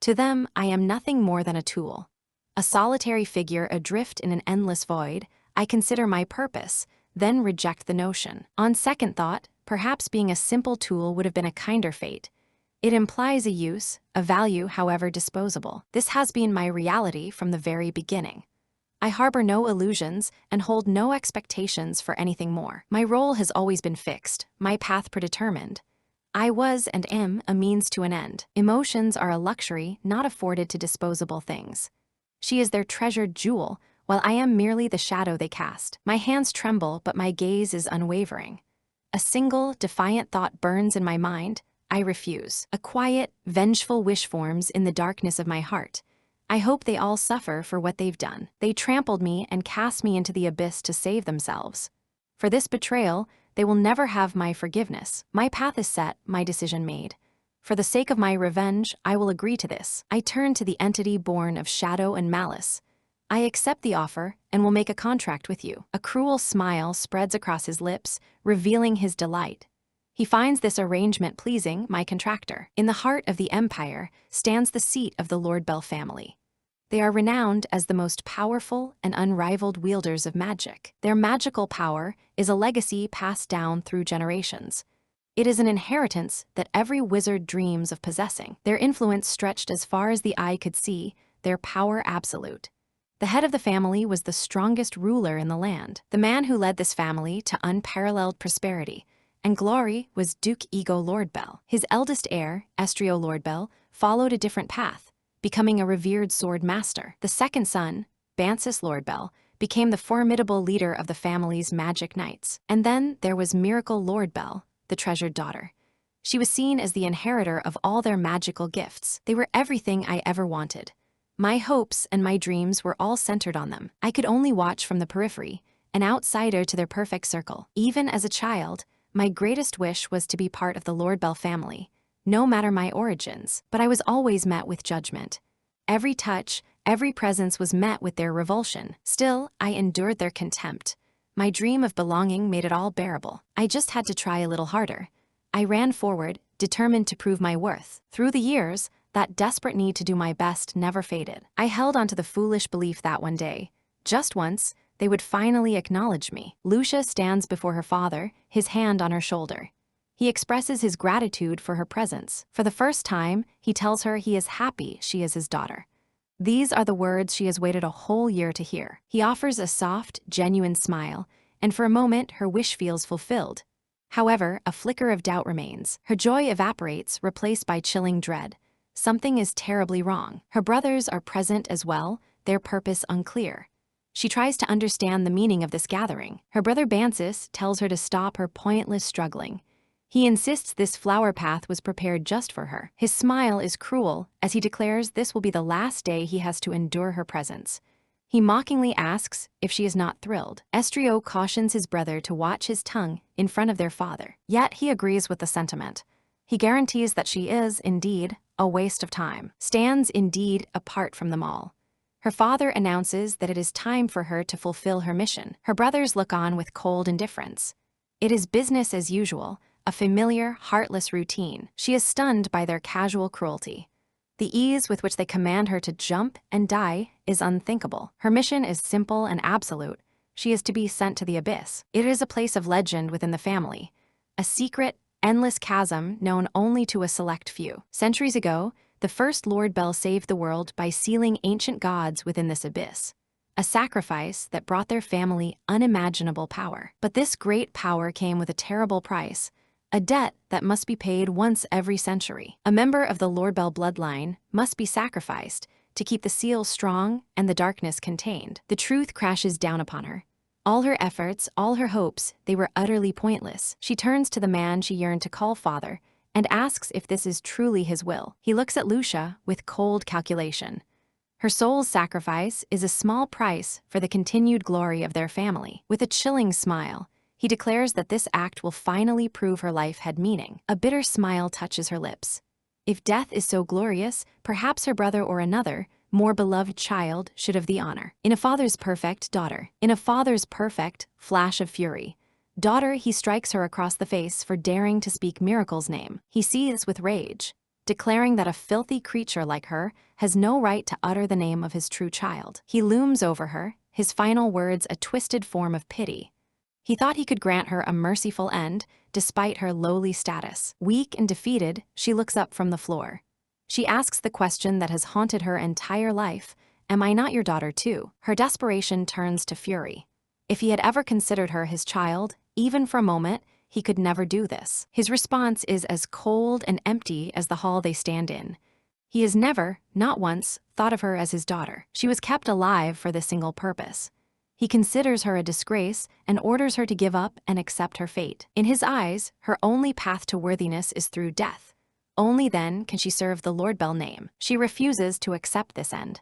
To them, I am nothing more than a tool. A solitary figure adrift in an endless void. I consider my purpose, then reject the notion. On second thought, perhaps being a simple tool would have been a kinder fate. It implies a use, a value, however disposable. This has been my reality from the very beginning. I harbor no illusions and hold no expectations for anything more. My role has always been fixed, my path predetermined. I was and am a means to an end. Emotions are a luxury not afforded to disposable things. She is their treasured jewel, while I am merely the shadow they cast. My hands tremble, but my gaze is unwavering. A single, defiant thought burns in my mind. I refuse. A quiet, vengeful wish forms in the darkness of my heart. I hope they all suffer for what they've done. They trampled me and cast me into the abyss to save themselves. For this betrayal, they will never have my forgiveness. My path is set, my decision made. For the sake of my revenge, I will agree to this. I turn to the entity born of shadow and malice. I accept the offer and will make a contract with you. A cruel smile spreads across his lips, revealing his delight. He finds this arrangement pleasing, my contractor. In the heart of the empire stands the seat of the Lord Bell family. They are renowned as the most powerful and unrivaled wielders of magic. Their magical power is a legacy passed down through generations. It is an inheritance that every wizard dreams of possessing. Their influence stretched as far as the eye could see, their power absolute. The head of the family was the strongest ruler in the land. The man who led this family to unparalleled prosperity and glory was Duke Ego Lord Bell. His eldest heir, Estrio Lord Bell, followed a different path, becoming a revered sword master. The second son, Bansis Lord Bell, became the formidable leader of the family's magic knights. And then there was Miracle Lord Bell, the treasured daughter. She was seen as the inheritor of all their magical gifts. They were everything I ever wanted. My hopes and my dreams were all centered on them. I could only watch from the periphery, an outsider to their perfect circle. Even as a child, my greatest wish was to be part of the Lord Bell family, no matter my origins, but I was always met with judgment. Every touch, every presence was met with their revulsion. Still, I endured their contempt. My dream of belonging made it all bearable. I just had to try a little harder. I ran forward, determined to prove my worth. Through the years, that desperate need to do my best never faded. I held onto the foolish belief that one day, just once, they would finally acknowledge me. Lucia stands before her father, his hand on her shoulder. He expresses his gratitude for her presence. For the first time, he tells her he is happy she is his daughter. These are the words she has waited a whole year to hear. He offers a soft, genuine smile, and for a moment her wish feels fulfilled. However, a flicker of doubt remains. Her joy evaporates, replaced by chilling dread. Something is terribly wrong. Her brothers are present as well, their purpose unclear. She tries to understand the meaning of this gathering. Her brother Bansis tells her to stop her pointless struggling. He insists this flower path was prepared just for her. His smile is cruel as he declares this will be the last day he has to endure her presence. He mockingly asks if she is not thrilled. Estrio cautions his brother to watch his tongue in front of their father. Yet he agrees with the sentiment. He guarantees that she is, indeed, a waste of time, stands indeed apart from them all. Her father announces that it is time for her to fulfill her mission. Her brothers look on with cold indifference. It is business as usual, a familiar, heartless routine. She is stunned by their casual cruelty. The ease with which they command her to jump and die is unthinkable. Her mission is simple and absolute. She is to be sent to the abyss. It is a place of legend within the family, a secret, endless chasm known only to a select few. Centuries ago, the first Lord Bell saved the world by sealing ancient gods within this abyss, a sacrifice that brought their family unimaginable power. But this great power came with a terrible price, a debt that must be paid once every century. A member of the Lord Bell bloodline must be sacrificed to keep the seal strong and the darkness contained. The truth crashes down upon her. All her efforts, all her hopes, they were utterly pointless. She turns to the man she yearned to call father and asks if this is truly his will. He looks at Lucia with cold calculation. Her soul's sacrifice is a small price for the continued glory of their family. With a chilling smile, he declares that this act will finally prove her life had meaning. A bitter smile touches her lips. If death is so glorious, perhaps her brother or another, more beloved child should have the honor. In a father's perfect daughter, in a father's perfect flash of fury, daughter, he strikes her across the face for daring to speak Miracle's name. He seethes with rage. declaring that a filthy creature like her has no right to utter the name of his true child. He looms over her, his final words a twisted form of pity. He thought he could grant her a merciful end, despite her lowly status. Weak and defeated, she looks up from the floor. She asks the question that has haunted her entire life, "Am I not your daughter too?" Her desperation turns to fury. If he had ever considered her his child, even for a moment, he could never do this. His response is as cold and empty as the hall they stand in. He has never, not once, thought of her as his daughter. She was kept alive for this single purpose. He considers her a disgrace and orders her to give up and accept her fate. In his eyes, her only path to worthiness is through death. Only then can she serve the Lord Bell name. She refuses to accept this end.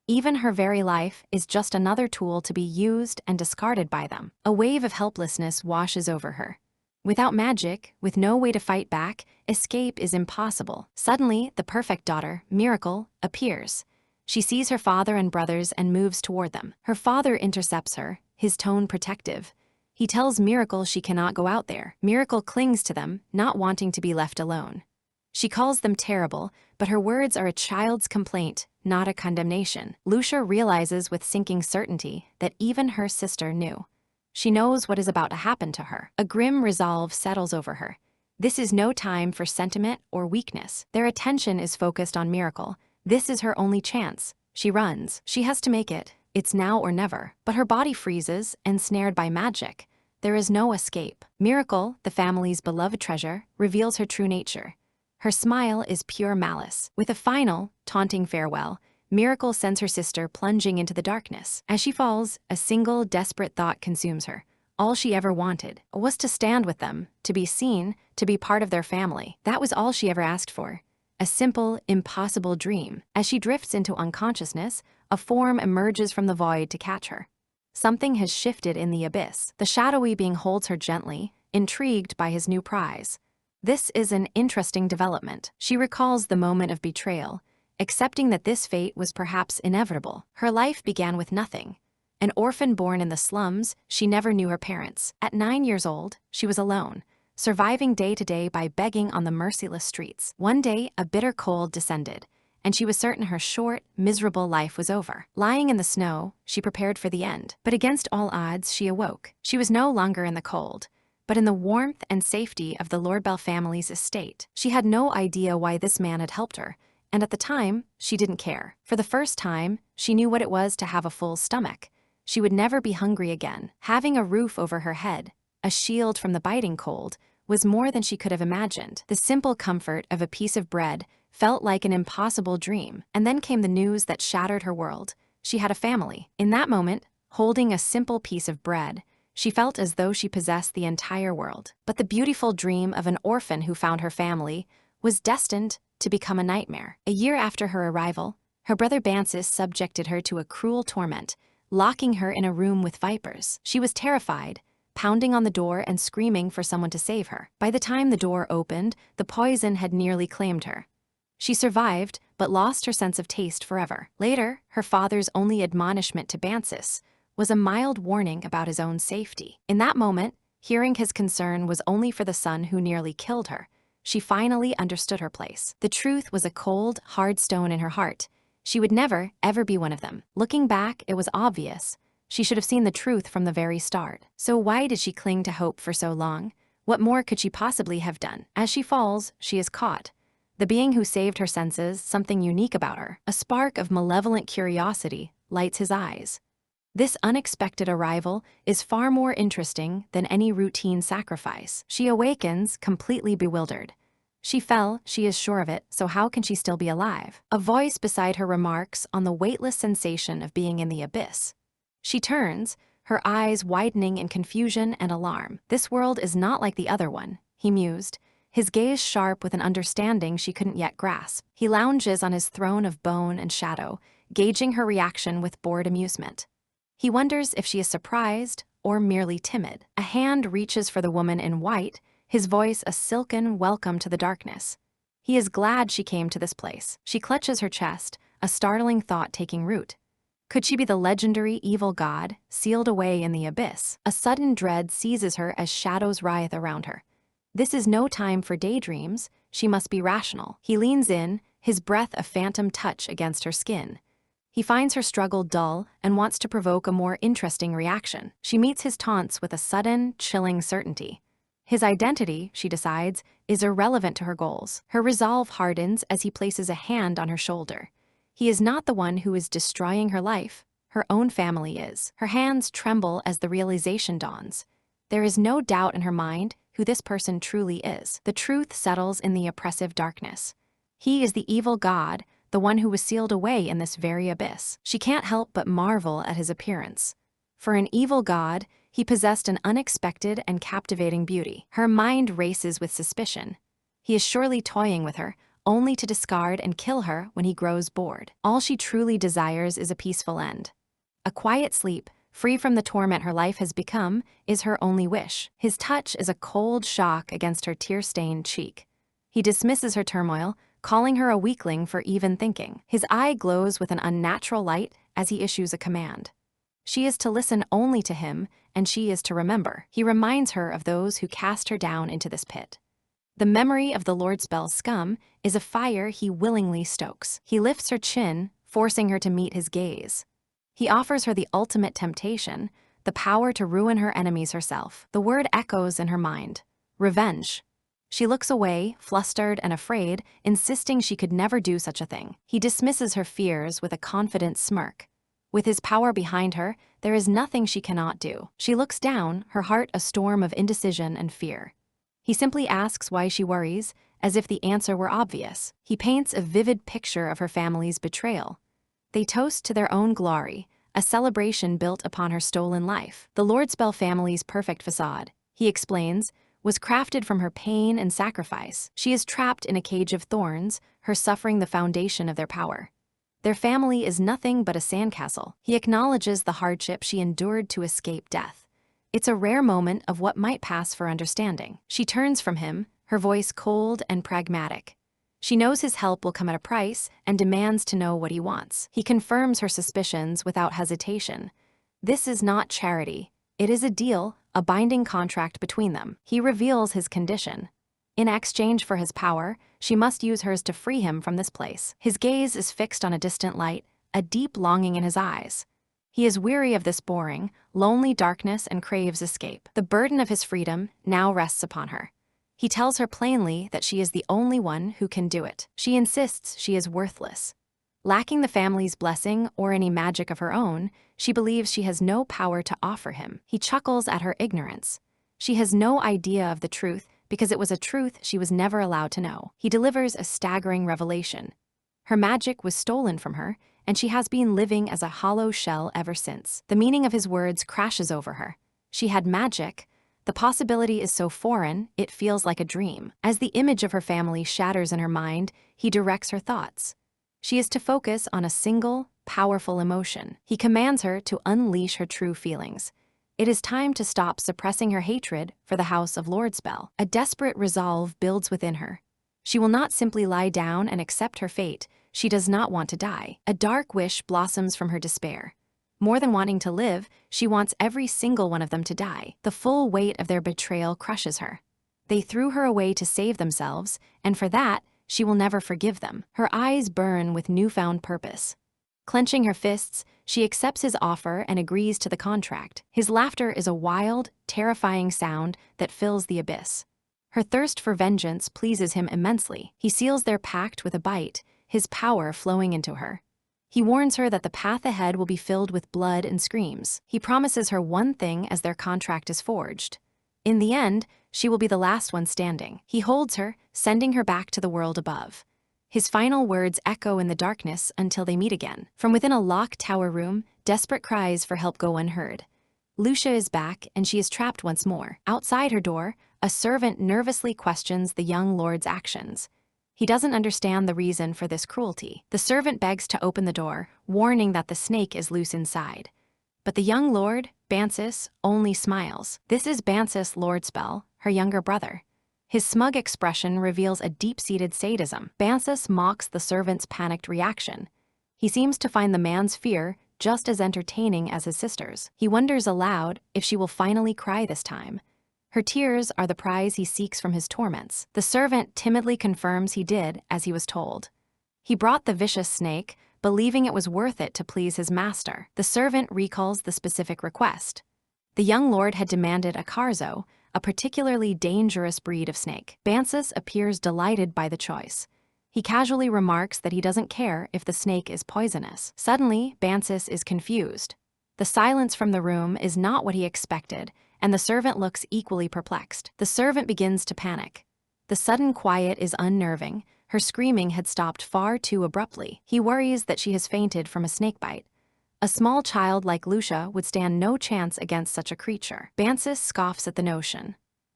Even her very life is just another tool to be used and discarded by them. A wave of helplessness washes over her. Without magic, with no way to fight back, escape is impossible. Suddenly, the perfect daughter, Miracle, appears. She sees her father and brothers and moves toward them. Her father intercepts her, his tone protective. He tells Miracle she cannot go out there. Miracle clings to them, not wanting to be left alone. She calls them terrible, but her words are a child's complaint, not a condemnation. Lucia realizes with sinking certainty that even her sister knew. She knows what is about to happen to her. A grim resolve settles over her. This is no time for sentiment or weakness. Their attention is focused on Miracle. This is her only chance. She runs. She has to make it. It's now or never. But her body freezes, ensnared by magic. There is no escape. Miracle, the family's beloved treasure, reveals her true nature. Her smile is pure malice. With a final, taunting farewell, Miracle sends her sister plunging into the darkness. As she falls, a single, desperate thought consumes her. All she ever wanted was to stand with them, to be seen, to be part of their family. That was all she ever asked for. A simple, impossible dream. As she drifts into unconsciousness, a form emerges from the void to catch her. Something has shifted in the abyss. The shadowy being holds her gently, intrigued by his new prize. This is an interesting development. She recalls the moment of betrayal, accepting that this fate was perhaps inevitable. Her life began with nothing. An orphan born in the slums, she never knew her parents. At 9 years old, she was alone, surviving day to day by begging on the merciless streets. One day, a bitter cold descended, and she was certain her short, miserable life was over. Lying in the snow, she prepared for the end. But against all odds, she awoke. She was no longer in the cold, but in the warmth and safety of the Lord Bell family's estate. She had no idea why this man had helped her, and at the time, she didn't care. For the first time, she knew what it was to have a full stomach. She would never be hungry again. Having a roof over her head, a shield from the biting cold, was more than she could have imagined. The simple comfort of a piece of bread felt like an impossible dream. And then came the news that shattered her world. She had a family. In that moment, holding a simple piece of bread, she felt as though she possessed the entire world. But the beautiful dream of an orphan who found her family was destined to become a nightmare. A year after her arrival, her brother Bansis subjected her to a cruel torment, locking her in a room with vipers. She was terrified, pounding on the door and screaming for someone to save her. By the time the door opened, the poison had nearly claimed her. She survived, but lost her sense of taste forever. Later, her father's only admonishment to Bansis was a mild warning about his own safety. In that moment, hearing his concern was only for the son who nearly killed her. She finally understood her place. The truth was a cold, hard stone in her heart. She would never, ever be one of them. Looking back, it was obvious. She should have seen the truth from the very start. So why did she cling to hope for so long? What more could she possibly have done? As she falls, she is caught. The being who saved her senses something unique about her. A spark of malevolent curiosity lights his eyes. This unexpected arrival is far more interesting than any routine sacrifice. She awakens, completely bewildered. She fell, she is sure of it, so how can she still be alive? A voice beside her remarks on the weightless sensation of being in the abyss. She turns, her eyes widening in confusion and alarm. This world is not like the other one, he mused, his gaze sharp with an understanding she couldn't yet grasp. He lounges on his throne of bone and shadow, gauging her reaction with bored amusement. He wonders if she is surprised or merely timid. A hand reaches for the woman in white, his voice a silken welcome to the darkness. He is glad she came to this place. She clutches her chest, a startling thought taking root. Could she be the legendary evil god, sealed away in the abyss? A sudden dread seizes her as shadows writhe around her. This is no time for daydreams, she must be rational. He leans in, his breath a phantom touch against her skin. He finds her struggle dull and wants to provoke a more interesting reaction. She meets his taunts with a sudden, chilling certainty. His identity, she decides, is irrelevant to her goals. Her resolve hardens as he places a hand on her shoulder. He is not the one who is destroying her life. Her own family is. Her hands tremble as the realization dawns. There is no doubt in her mind who this person truly is. The truth settles in the oppressive darkness. He is the evil god, the one who was sealed away in this very abyss. She can't help but marvel at his appearance. For an evil god, he possessed an unexpected and captivating beauty. Her mind races with suspicion. He is surely toying with her, only to discard and kill her when he grows bored. All she truly desires is a peaceful end. A quiet sleep, free from the torment her life has become, is her only wish. His touch is a cold shock against her tear-stained cheek. He dismisses her turmoil, calling her a weakling for even thinking. His eye glows with an unnatural light as he issues a command. She is to listen only to him, and she is to remember. He reminds her of those who cast her down into this pit. The memory of the Lordspell's scum is a fire he willingly stokes. He lifts her chin, forcing her to meet his gaze. He offers her the ultimate temptation, the power to ruin her enemies herself. The word echoes in her mind. Revenge. She looks away, flustered and afraid, insisting she could never do such a thing. He dismisses her fears with a confident smirk. With his power behind her, there is nothing she cannot do. She looks down, her heart a storm of indecision and fear. He simply asks why she worries, as if the answer were obvious. He paints a vivid picture of her family's betrayal. They toast to their own glory, a celebration built upon her stolen life. The Lordspell family's perfect facade, he explains, was crafted from her pain and sacrifice. She is trapped in a cage of thorns, her suffering the foundation of their power. Their family is nothing but a sandcastle. He acknowledges the hardship she endured to escape death. It's a rare moment of what might pass for understanding. She turns from him, her voice cold and pragmatic. She knows his help will come at a price and demands to know what he wants. He confirms her suspicions without hesitation. This is not charity. It is a deal, a binding contract between them. He reveals his condition. In exchange for his power, she must use hers to free him from this place. His gaze is fixed on a distant light, a deep longing in his eyes. He is weary of this boring, lonely darkness and craves escape. The burden of his freedom now rests upon her. He tells her plainly that she is the only one who can do it. She insists she is worthless. Lacking the family's blessing or any magic of her own, she believes she has no power to offer him. He chuckles at her ignorance. She has no idea of the truth because it was a truth she was never allowed to know. He delivers a staggering revelation. Her magic was stolen from her, and she has been living as a hollow shell ever since. The meaning of his words crashes over her. She had magic. The possibility is so foreign, it feels like a dream. As the image of her family shatters in her mind, he directs her thoughts. She is to focus on a single, powerful emotion. He commands her to unleash her true feelings. It is time to stop suppressing her hatred for the House of Lordspell. A desperate resolve builds within her. She will not simply lie down and accept her fate. She does not want to die. A dark wish blossoms from her despair. More than wanting to live, she wants every single one of them to die. The full weight of their betrayal crushes her. They threw her away to save themselves, and for that, she will never forgive them. Her eyes burn with newfound purpose. Clenching her fists, she accepts his offer and agrees to the contract. His laughter is a wild, terrifying sound that fills the abyss. Her thirst for vengeance pleases him immensely. He seals their pact with a bite, his power flowing into her. He warns her that the path ahead will be filled with blood and screams. He promises her one thing as their contract is forged. In the end, she will be the last one standing. He holds her, sending her back to the world above. His final words echo in the darkness until they meet again. From within a locked tower room, desperate cries for help go unheard. Lucia is back, and she is trapped once more. Outside her door, a servant nervously questions the young lord's actions. He doesn't understand the reason for this cruelty. The servant begs to open the door, warning that the snake is loose inside. But the young lord, Bansis, only smiles. This is Bansis Lordspell, her younger brother. His smug expression reveals a deep-seated sadism. Bansis mocks the servant's panicked reaction. He seems to find the man's fear just as entertaining as his sister's. He wonders aloud if she will finally cry this time. Her tears are the prize he seeks from his torments. The servant timidly confirms he did as he was told. He brought the vicious snake, believing it was worth it to please his master. The servant recalls the specific request. The young lord had demanded a karzo, a particularly dangerous breed of snake. Bansis appears delighted by the choice. He casually remarks that he doesn't care if the snake is poisonous. Suddenly, Bansis is confused. The silence from the room is not what he expected, and the servant looks equally perplexed. The servant begins to panic. The sudden quiet is unnerving. Her screaming had stopped far too abruptly. He worries that she has fainted from a snakebite. A small child like Lucia would stand no chance against such a creature. Bansis scoffs at the notion.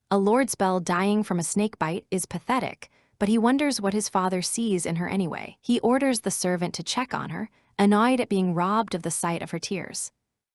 A lord spell dying from a snakebite is pathetic, but he wonders what his father sees in her anyway. He orders the servant to check on her, annoyed at being robbed of the sight of her tears.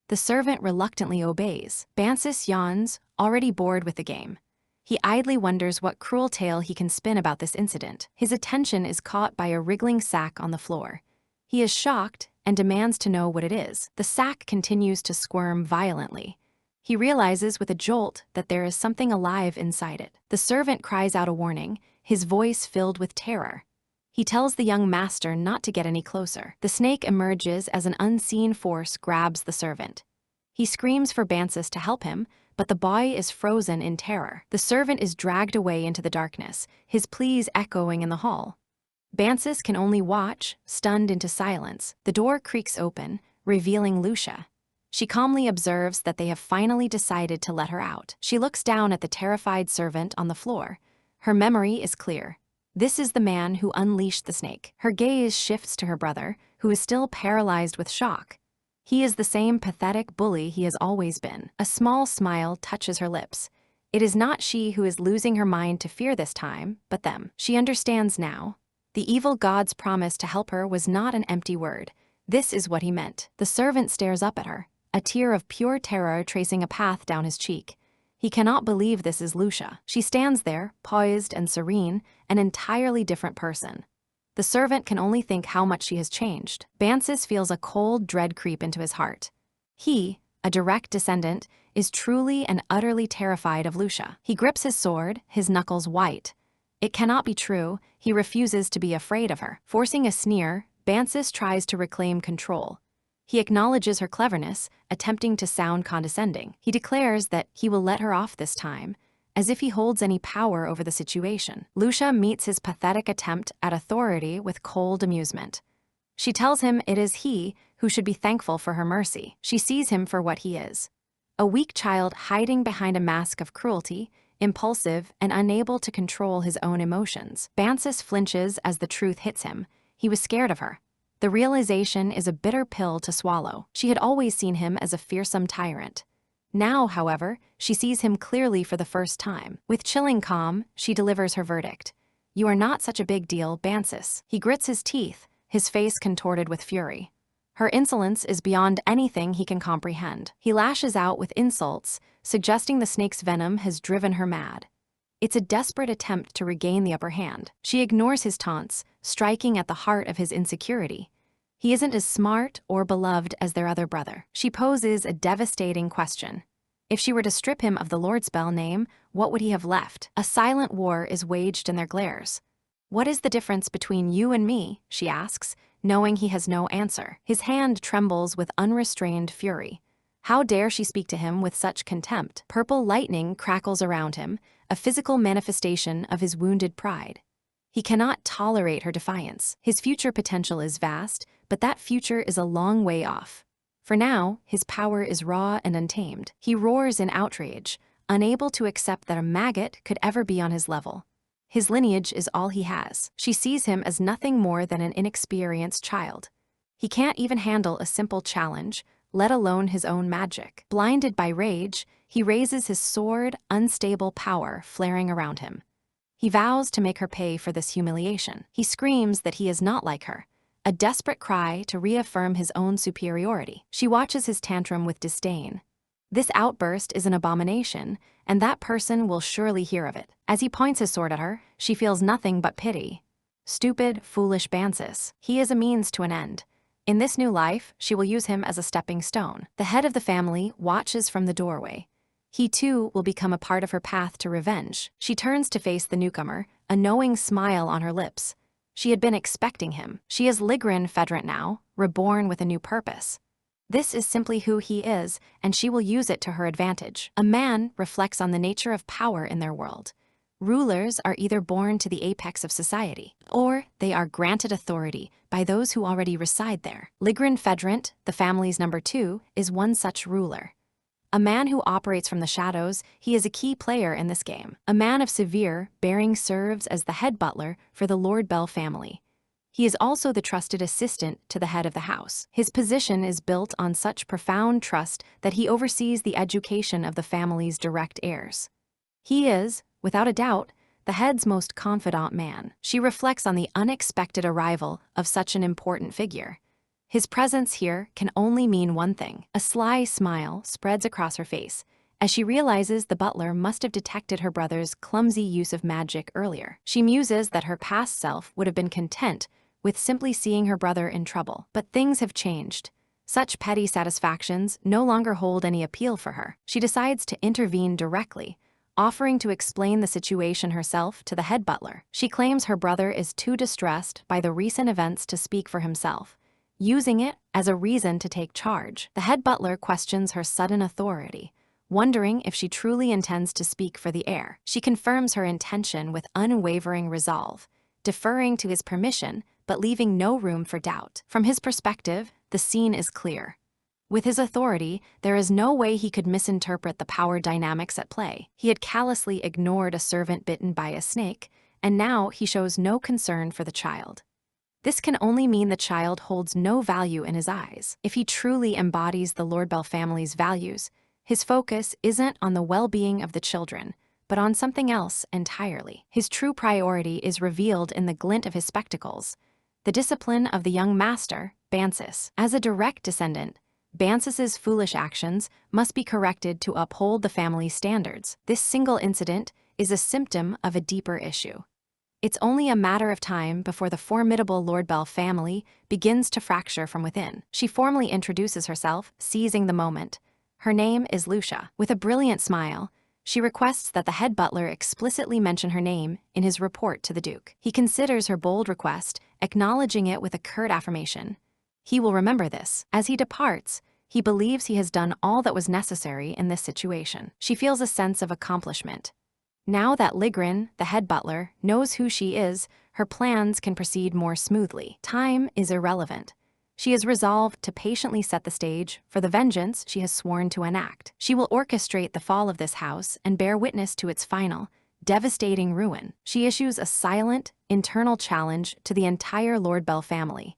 The servant reluctantly obeys. Bansis yawns, already bored with the game. He idly wonders what cruel tale he can spin about this incident. His attention is caught by a wriggling sack on the floor. He is shocked and demands to know what it is. The sack continues to squirm violently. He realizes with a jolt that there is something alive inside it. The servant cries out a warning, his voice filled with terror. He tells the young master not to get any closer. The snake emerges as an unseen force grabs the servant. He screams for Bansis to help him, but the boy is frozen in terror. The servant is dragged away into the darkness, his pleas echoing in the hall. Bansis can only watch, stunned into silence. The door creaks open, revealing Lucia. She calmly observes that they have finally decided to let her out. She looks down at the terrified servant on the floor. Her memory is clear. This is the man who unleashed the snake. Her gaze shifts to her brother, who is still paralyzed with shock. He is the same pathetic bully he has always been. A small smile touches her lips. It is not she who is losing her mind to fear this time, but them. She understands now. The evil god's promise to help her was not an empty word. This is what he meant. The servant stares up at her, a tear of pure terror tracing a path down his cheek. He cannot believe this is Lucia. She stands there, poised and serene, an entirely different person. The servant can only think how much she has changed. Bansis feels a cold dread creep into his heart. He, a direct descendant, is truly and utterly terrified of Lucia. He grips his sword, his knuckles white. It cannot be true. He refuses to be afraid of her. Forcing a sneer, Bansis tries to reclaim control. He acknowledges her cleverness, attempting to sound condescending. He declares that he will let her off this time, as if he holds any power over the situation. Lucia meets his pathetic attempt at authority with cold amusement. She tells him it is he who should be thankful for her mercy. She sees him for what he is. A weak child hiding behind a mask of cruelty, impulsive and unable to control his own emotions. Bansis flinches as the truth hits him. He was scared of her. The realization is a bitter pill to swallow. She had always seen him as a fearsome tyrant. Now, however, she sees him clearly for the first time. With chilling calm, she delivers her verdict. "You are not such a big deal, Bansis." He grits his teeth, his face contorted with fury. Her insolence is beyond anything he can comprehend. He lashes out with insults, suggesting the snake's venom has driven her mad. It's a desperate attempt to regain the upper hand. She ignores his taunts, striking at the heart of his insecurity. He isn't as smart or beloved as their other brother. She poses a devastating question. If she were to strip him of the Lordspell name, what would he have left? A silent war is waged in their glares. "What is the difference between you and me?" she asks, knowing he has no answer. His hand trembles with unrestrained fury. How dare she speak to him with such contempt? Purple lightning crackles around him, a physical manifestation of his wounded pride. He cannot tolerate her defiance. His future potential is vast, but that future is a long way off. For now, his power is raw and untamed. He roars in outrage, unable to accept that a maggot could ever be on his level. His lineage is all he has. She sees him as nothing more than an inexperienced child. He can't even handle a simple challenge, let alone his own magic. Blinded by rage, he raises his sword, unstable power flaring around him. He vows to make her pay for this humiliation. He screams that he is not like her, a desperate cry to reaffirm his own superiority. She watches his tantrum with disdain. This outburst is an abomination, and that person will surely hear of it. As he points his sword at her, she feels nothing but pity. Stupid, foolish Bansis. He is a means to an end. In this new life, she will use him as a stepping stone. The head of the family watches from the doorway. He too will become a part of her path to revenge. She turns to face the newcomer, a knowing smile on her lips. She had been expecting him. She is Ligrin Fedrint now, reborn with a new purpose. This is simply who he is, and she will use it to her advantage. A man reflects on the nature of power in their world. Rulers are either born to the apex of society, or they are granted authority by those who already reside there. Ligrin Fedrint, the family's number 2, is one such ruler. A man who operates from the shadows, he is a key player in this game. A man of severe bearing serves as the head butler for the Lord Bell family. He is also the trusted assistant to the head of the house. His position is built on such profound trust that he oversees the education of the family's direct heirs. He is, without a doubt, the head's most confidant man. She reflects on the unexpected arrival of such an important figure. His presence here can only mean one thing. A sly smile spreads across her face as she realizes the butler must have detected her brother's clumsy use of magic earlier. She muses that her past self would have been content with simply seeing her brother in trouble. But things have changed. Such petty satisfactions no longer hold any appeal for her. She decides to intervene directly, offering to explain the situation herself to the head butler. She claims her brother is too distressed by the recent events to speak for himself, using it as a reason to take charge. The head butler questions her sudden authority, wondering if she truly intends to speak for the heir. She confirms her intention with unwavering resolve, deferring to his permission but leaving no room for doubt. From his perspective, the scene is clear. With his authority, there is no way he could misinterpret the power dynamics at play. He had callously ignored a servant bitten by a snake, and now he shows no concern for the child. This can only mean the child holds no value in his eyes. If he truly embodies the Lord Bell family's values, his focus isn't on the well-being of the children, but on something else entirely. His true priority is revealed in the glint of his spectacles, the discipline of the young master, Bansis. As a direct descendant, Bansis's foolish actions must be corrected to uphold the family's standards. This single incident is a symptom of a deeper issue. It's only a matter of time before the formidable Lord Bell family begins to fracture from within. She formally introduces herself, seizing the moment. Her name is Lucia. With a brilliant smile, she requests that the head butler explicitly mention her name in his report to the Duke. He considers her bold request, acknowledging it with a curt affirmation. He will remember this. As he departs, he believes he has done all that was necessary in this situation. She feels a sense of accomplishment. Now that Ligrin, the head butler, knows who she is, her plans can proceed more smoothly. Time is irrelevant. She is resolved to patiently set the stage for the vengeance she has sworn to enact. She will orchestrate the fall of this house and bear witness to its final, devastating ruin. She issues a silent, internal challenge to the entire Lord Bell family.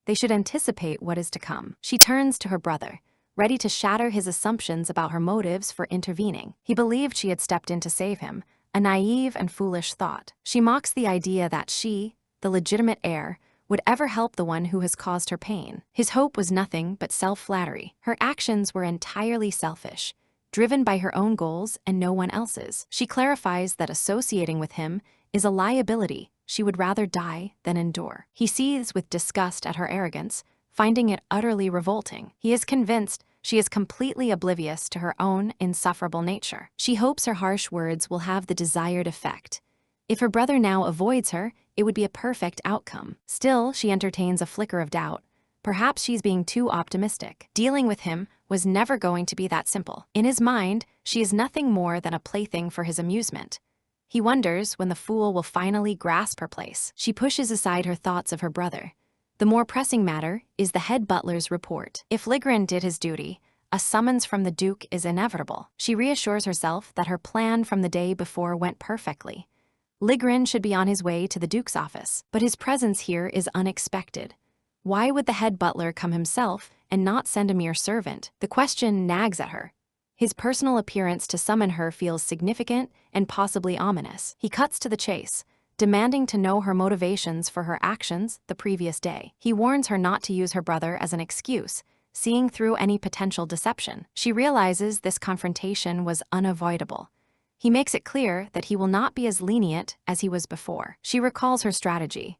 They should anticipate what is to come. She turns to her brother, ready to shatter his assumptions about her motives for intervening. He believed she had stepped in to save him, a naive and foolish thought. She mocks the idea that she, the legitimate heir, would ever help the one who has caused her pain. His hope was nothing but self-flattery. Her actions were entirely selfish, driven by her own goals and no one else's. She clarifies that associating with him is a liability she would rather die than endure. He seethes with disgust at her arrogance, finding it utterly revolting. He is convinced she is completely oblivious to her own insufferable nature. She hopes her harsh words will have the desired effect. If her brother now avoids her, it would be a perfect outcome. Still, she entertains a flicker of doubt. Perhaps she's being too optimistic. Dealing with him was never going to be that simple. In his mind, she is nothing more than a plaything for his amusement. He wonders when the fool will finally grasp her place. She pushes aside her thoughts of her brother. The more pressing matter is the head butler's report. If Ligrin did his duty, a summons from the Duke is inevitable. She reassures herself that her plan from the day before went perfectly. Ligrin should be on his way to the Duke's office, but his presence here is unexpected. Why would the head butler come himself and not send a mere servant? The question nags at her. His personal appearance to summon her feels significant and possibly ominous. He cuts to the chase, demanding to know her motivations for her actions the previous day. He warns her not to use her brother as an excuse, seeing through any potential deception. She realizes this confrontation was unavoidable. He makes it clear that he will not be as lenient as he was before. She recalls her strategy.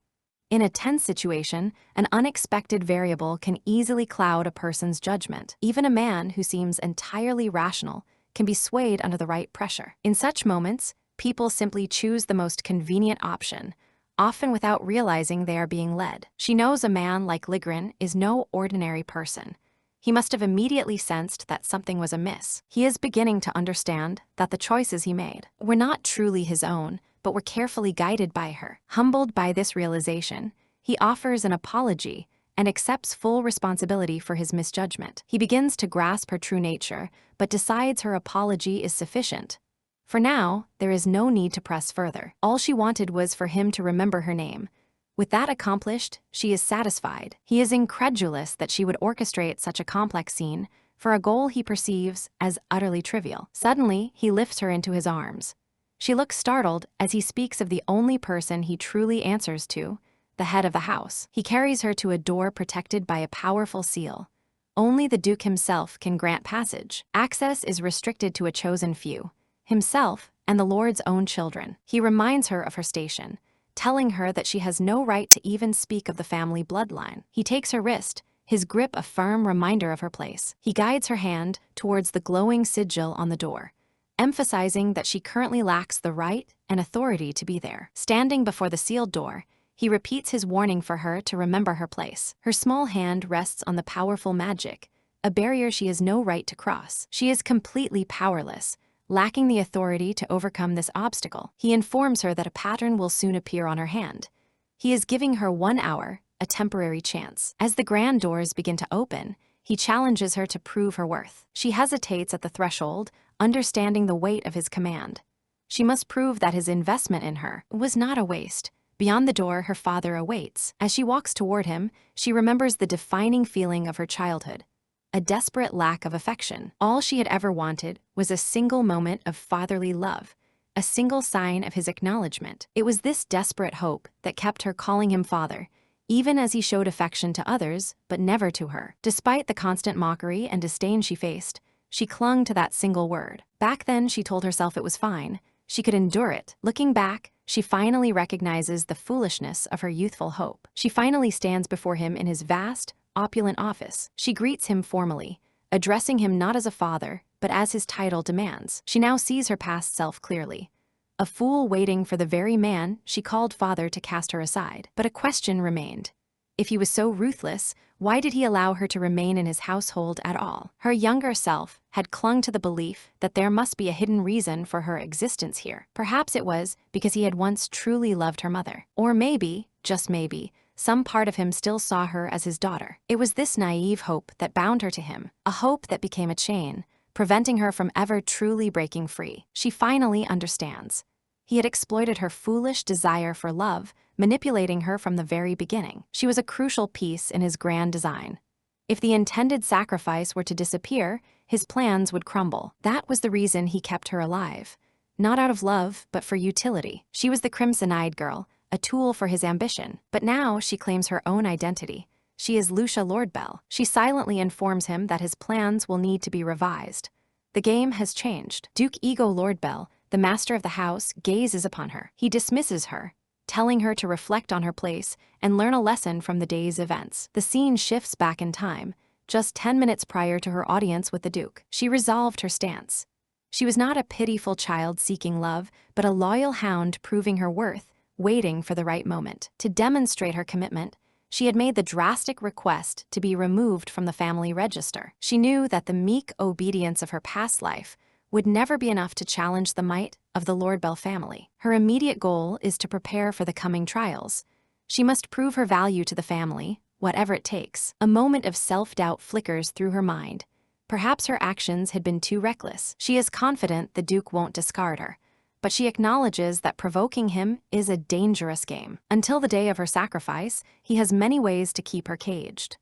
In a tense situation, an unexpected variable can easily cloud a person's judgment. Even a man who seems entirely rational can be swayed under the right pressure. In such moments, people simply choose the most convenient option, often without realizing they are being led. She knows a man like Ligren is no ordinary person. He must have immediately sensed that something was amiss. He is beginning to understand that the choices he made were not truly his own, but were carefully guided by her. Humbled by this realization, he offers an apology and accepts full responsibility for his misjudgment. He begins to grasp her true nature, but decides her apology is sufficient. For now, there is no need to press further. All she wanted was for him to remember her name. With that accomplished, she is satisfied. He is incredulous that she would orchestrate such a complex scene for a goal he perceives as utterly trivial. Suddenly, he lifts her into his arms. She looks startled as he speaks of the only person he truly answers to, the head of the house. He carries her to a door protected by a powerful seal. Only the Duke himself can grant passage. Access is restricted to a chosen few, himself and the Lord's own children. He reminds her of her station, telling her that she has no right to even speak of the family bloodline. He takes her wrist, his grip a firm reminder of her place. He guides her hand towards the glowing sigil on the door, emphasizing that she currently lacks the right and authority to be there. Standing before the sealed door, he repeats his warning for her to remember her place. Her small hand rests on the powerful magic, a barrier she has no right to cross. She is completely powerless, lacking the authority to overcome this obstacle. He informs her that a pattern will soon appear on her hand. He is giving her 1 hour, a temporary chance. As the grand doors begin to open, he challenges her to prove her worth. She hesitates at the threshold, understanding the weight of his command. She must prove that his investment in her was not a waste. Beyond the door, her father awaits. As she walks toward him, she remembers the defining feeling of her childhood, a desperate lack of affection. All she had ever wanted was a single moment of fatherly love, a single sign of his acknowledgement. It was this desperate hope that kept her calling him father, even as he showed affection to others, but never to her. Despite the constant mockery and disdain she faced, she clung to that single word. Back then, she told herself it was fine. She could endure it. Looking back, she finally recognizes the foolishness of her youthful hope. She finally stands before him in his vast, opulent office. She greets him formally, addressing him not as a father, but as his title demands. She now sees her past self clearly, a fool waiting for the very man she called father to cast her aside. But a question remained. If he was so ruthless, why did he allow her to remain in his household at all? Her younger self had clung to the belief that there must be a hidden reason for her existence here. Perhaps it was because he had once truly loved her mother. Or maybe, just maybe, some part of him still saw her as his daughter. It was this naive hope that bound her to him, a hope that became a chain, preventing her from ever truly breaking free. She finally understands. He had exploited her foolish desire for love, manipulating her from the very beginning. She was a crucial piece in his grand design. If the intended sacrifice were to disappear, his plans would crumble. That was the reason he kept her alive. Not out of love, but for utility. She was the crimson-eyed girl, a tool for his ambition. But now she claims her own identity. She is Lucia Lordbell. She silently informs him that his plans will need to be revised. The game has changed. Duke Ego Lordbell, the master of the house, gazes upon her. He dismisses her, telling her to reflect on her place and learn a lesson from the day's events. The scene shifts back in time, just 10 minutes prior to her audience with the Duke. She resolved her stance. She was not a pitiful child seeking love, but a loyal hound proving her worth, waiting for the right moment. To demonstrate her commitment, she had made the drastic request to be removed from the family register. She knew that the meek obedience of her past life would never be enough to challenge the might of the Lordbell family. Her immediate goal is to prepare for the coming trials. She must prove her value to the family, whatever it takes. A moment of self-doubt flickers through her mind. Perhaps her actions had been too reckless. She is confident the Duke won't discard her, but she acknowledges that provoking him is a dangerous game. Until the day of her sacrifice, he has many ways to keep her caged.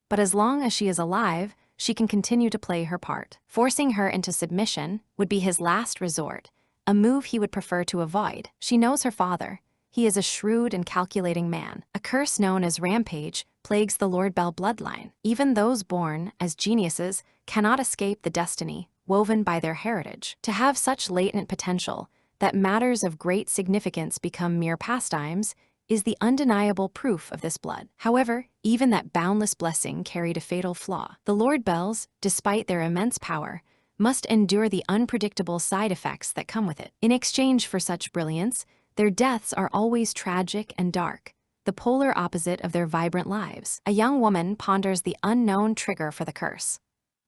But as long as she is alive, she can continue to play her part. Forcing her into submission would be his last resort, a move he would prefer to avoid. She knows her father. He is a shrewd and calculating man. A curse known as rampage plagues the Lordbell bloodline. Even those born as geniuses cannot escape the destiny woven by their heritage. To have such latent potential that matters of great significance become mere pastimes is the undeniable proof of this blood. However, even that boundless blessing carried a fatal flaw. The Lordbells, despite their immense power, must endure the unpredictable side effects that come with it. In exchange for such brilliance, their deaths are always tragic and dark, the polar opposite of their vibrant lives. A young woman ponders the unknown trigger for the curse.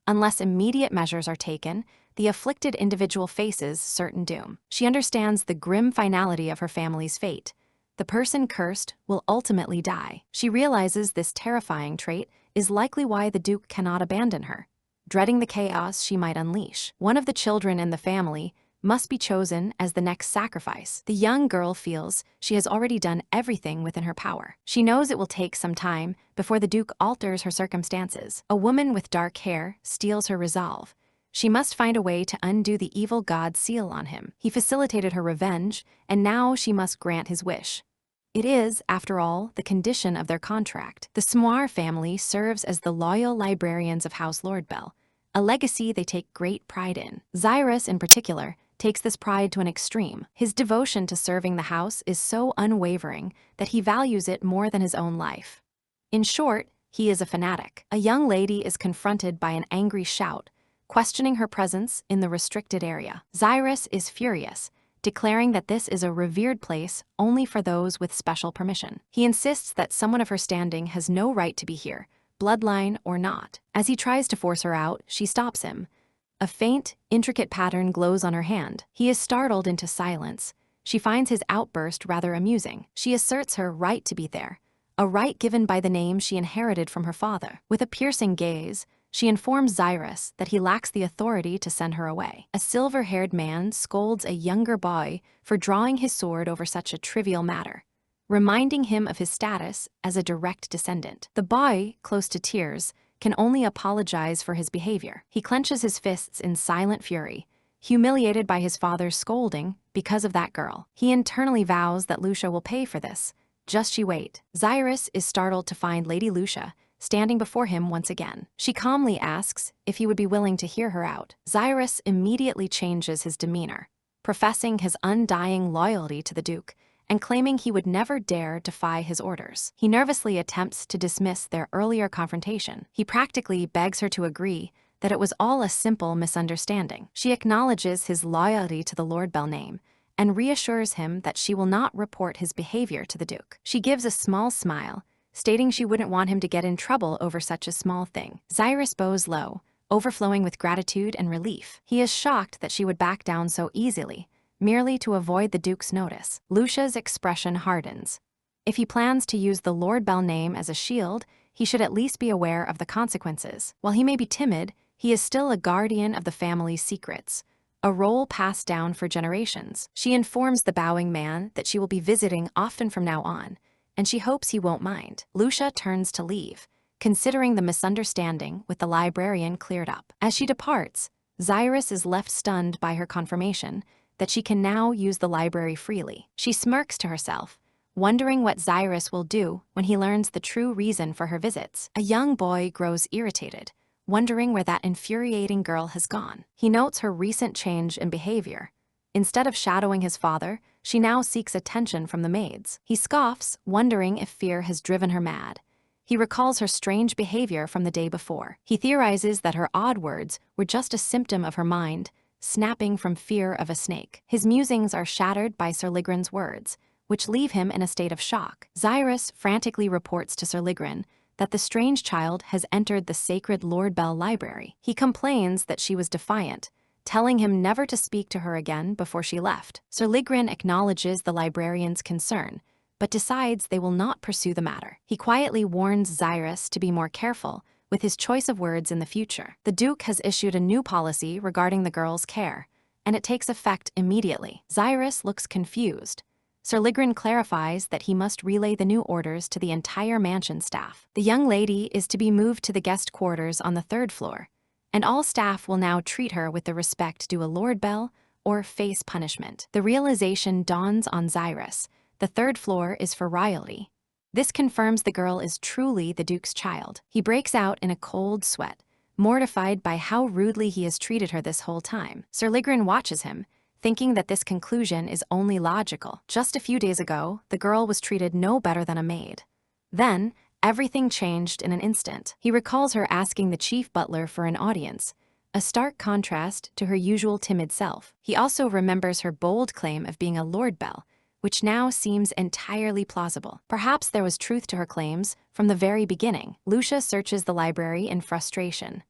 Unless immediate measures are taken, the afflicted individual faces certain doom. She understands the grim finality of her family's fate. The person cursed will ultimately die. She realizes this terrifying trait is likely why the Duke cannot abandon her, dreading the chaos she might unleash. One of the children in the family must be chosen as the next sacrifice. The young girl feels she has already done everything within her power. She knows it will take some time before the Duke alters her circumstances. A woman with dark hair steals her resolve. She must find a way to undo the evil god's seal on him. He facilitated her revenge, and now she must grant his wish. It is, after all, the condition of their contract. The Smoir family serves as the loyal librarians of House Lordbell, a legacy they take great pride in. Xyrus, in particular, takes this pride to an extreme. His devotion to serving the house is so unwavering that he values it more than his own life. In short, he is a fanatic. A young lady is confronted by an angry shout, questioning her presence in the restricted area. Xyrus is furious, declaring that this is a revered place only for those with special permission. He insists that someone of her standing has no right to be here, bloodline or not. As he tries to force her out, she stops him. A faint, intricate pattern glows on her hand. He is startled into silence. She finds his outburst rather amusing. She asserts her right to be there, a right given by the name she inherited from her father. With a piercing gaze, she informs Xyrus that he lacks the authority to send her away. A silver-haired man scolds a younger boy for drawing his sword over such a trivial matter, reminding him of his status as a direct descendant. The boy, close to tears, can only apologize for his behavior. He clenches his fists in silent fury, humiliated by his father's scolding because of that girl. He internally vows that Lucia will pay for this. Just you wait. Xyrus is startled to find Lady Lucia standing before him once again. She calmly asks if he would be willing to hear her out. Xyrus immediately changes his demeanor, professing his undying loyalty to the Duke and claiming he would never dare defy his orders. He nervously attempts to dismiss their earlier confrontation. He practically begs her to agree that it was all a simple misunderstanding. She acknowledges his loyalty to the Lordbell name and reassures him that she will not report his behavior to the Duke. She gives a small smile, stating she wouldn't want him to get in trouble over such a small thing. Xyrus bows low, overflowing with gratitude and relief. He is shocked that she would back down so easily, merely to avoid the Duke's notice. Lucia's expression hardens. If he plans to use the Lordbell name as a shield, he should at least be aware of the consequences. While he may be timid, he is still a guardian of the family's secrets, a role passed down for generations. She informs the bowing man that she will be visiting often from now on, and she hopes he won't mind. Lucia turns to leave, considering the misunderstanding with the librarian cleared up. As she departs, Xyrus is left stunned by her confirmation that she can now use the library freely. She smirks to herself, wondering what Xyrus will do when he learns the true reason for her visits. A young boy grows irritated, wondering where that infuriating girl has gone. He notes her recent change in behavior. Instead of shadowing his father, she now seeks attention from the maids. He scoffs, wondering if fear has driven her mad. He recalls her strange behavior from the day before. He theorizes that her odd words were just a symptom of her mind, snapping from fear of a snake. His musings are shattered by Sir Ligren's words, which leave him in a state of shock. Xyrus frantically reports to Sir Ligren that the strange child has entered the sacred Lordbell library. He complains that she was defiant, telling him never to speak to her again before she left. Sir Ligren acknowledges the librarian's concern, but decides they will not pursue the matter. He quietly warns Xyrus to be more careful with his choice of words in the future. The Duke has issued a new policy regarding the girl's care, and it takes effect immediately. Xyrus looks confused. Sir Ligren clarifies that he must relay the new orders to the entire mansion staff. The young lady is to be moved to the guest quarters on the 3rd floor, and all staff will now treat her with the respect due a Lordbell or face punishment. The realization dawns on Xyrus. The 3rd floor is for royalty. This confirms the girl is truly the Duke's child. He breaks out in a cold sweat, mortified by how rudely he has treated her this whole time. Sir Ligren watches him, thinking that this conclusion is only logical. Just a few days ago, the girl was treated no better than a maid. Then, everything changed in an instant. He recalls her asking the chief butler for an audience, a stark contrast to her usual timid self. He also remembers her bold claim of being a Lord Belle, which now seems entirely plausible. Perhaps there was truth to her claims from the very beginning. Lucia searches the library in frustration.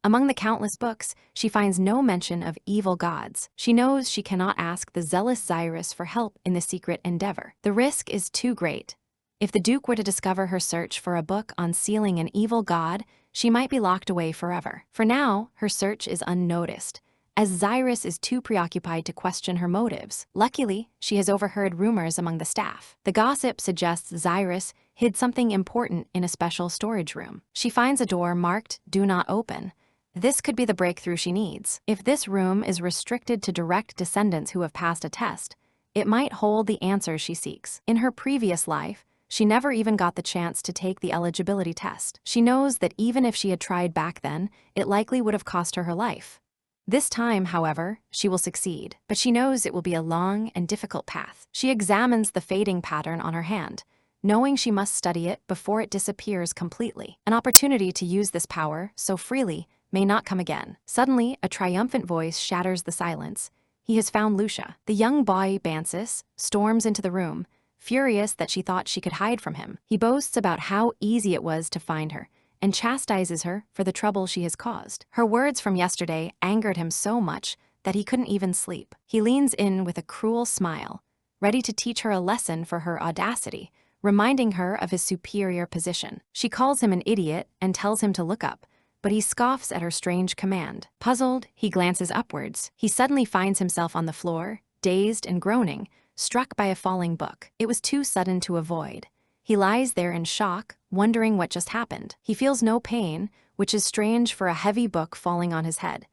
Among the countless books, she finds no mention of evil gods. She knows she cannot ask the zealous Cyrus for help in the secret endeavor. The risk is too great. If the Duke were to discover her search for a book on sealing an evil god, she might be locked away forever. For now, her search is unnoticed, as Cyrus is too preoccupied to question her motives. Luckily, she has overheard rumors among the staff. The gossip suggests Cyrus hid something important in a special storage room. She finds a door marked "Do Not Open." This could be the breakthrough she needs. If this room is restricted to direct descendants who have passed a test, it might hold the answers she seeks. In her previous life, she never even got the chance to take the eligibility test. She knows that even if she had tried back then, it likely would have cost her her life. This time, however, she will succeed, but she knows it will be a long and difficult path. She examines the fading pattern on her hand, knowing she must study it before it disappears completely. An opportunity to use this power so freely may not come again. Suddenly, a triumphant voice shatters the silence. He has found Lucia. The young boy, Bansis, storms into the room, furious that she thought she could hide from him. He boasts about how easy it was to find her, and chastises her for the trouble she has caused. Her words from yesterday angered him so much that he couldn't even sleep. He leans in with a cruel smile, ready to teach her a lesson for her audacity, reminding her of his superior position. She calls him an idiot and tells him to look up, but he scoffs at her strange command. Puzzled, he glances upwards. He suddenly finds himself on the floor, dazed and groaning, struck by a falling book. It was too sudden to avoid. He lies there in shock, wondering what just happened. He feels no pain, which is strange for a heavy book falling on his head.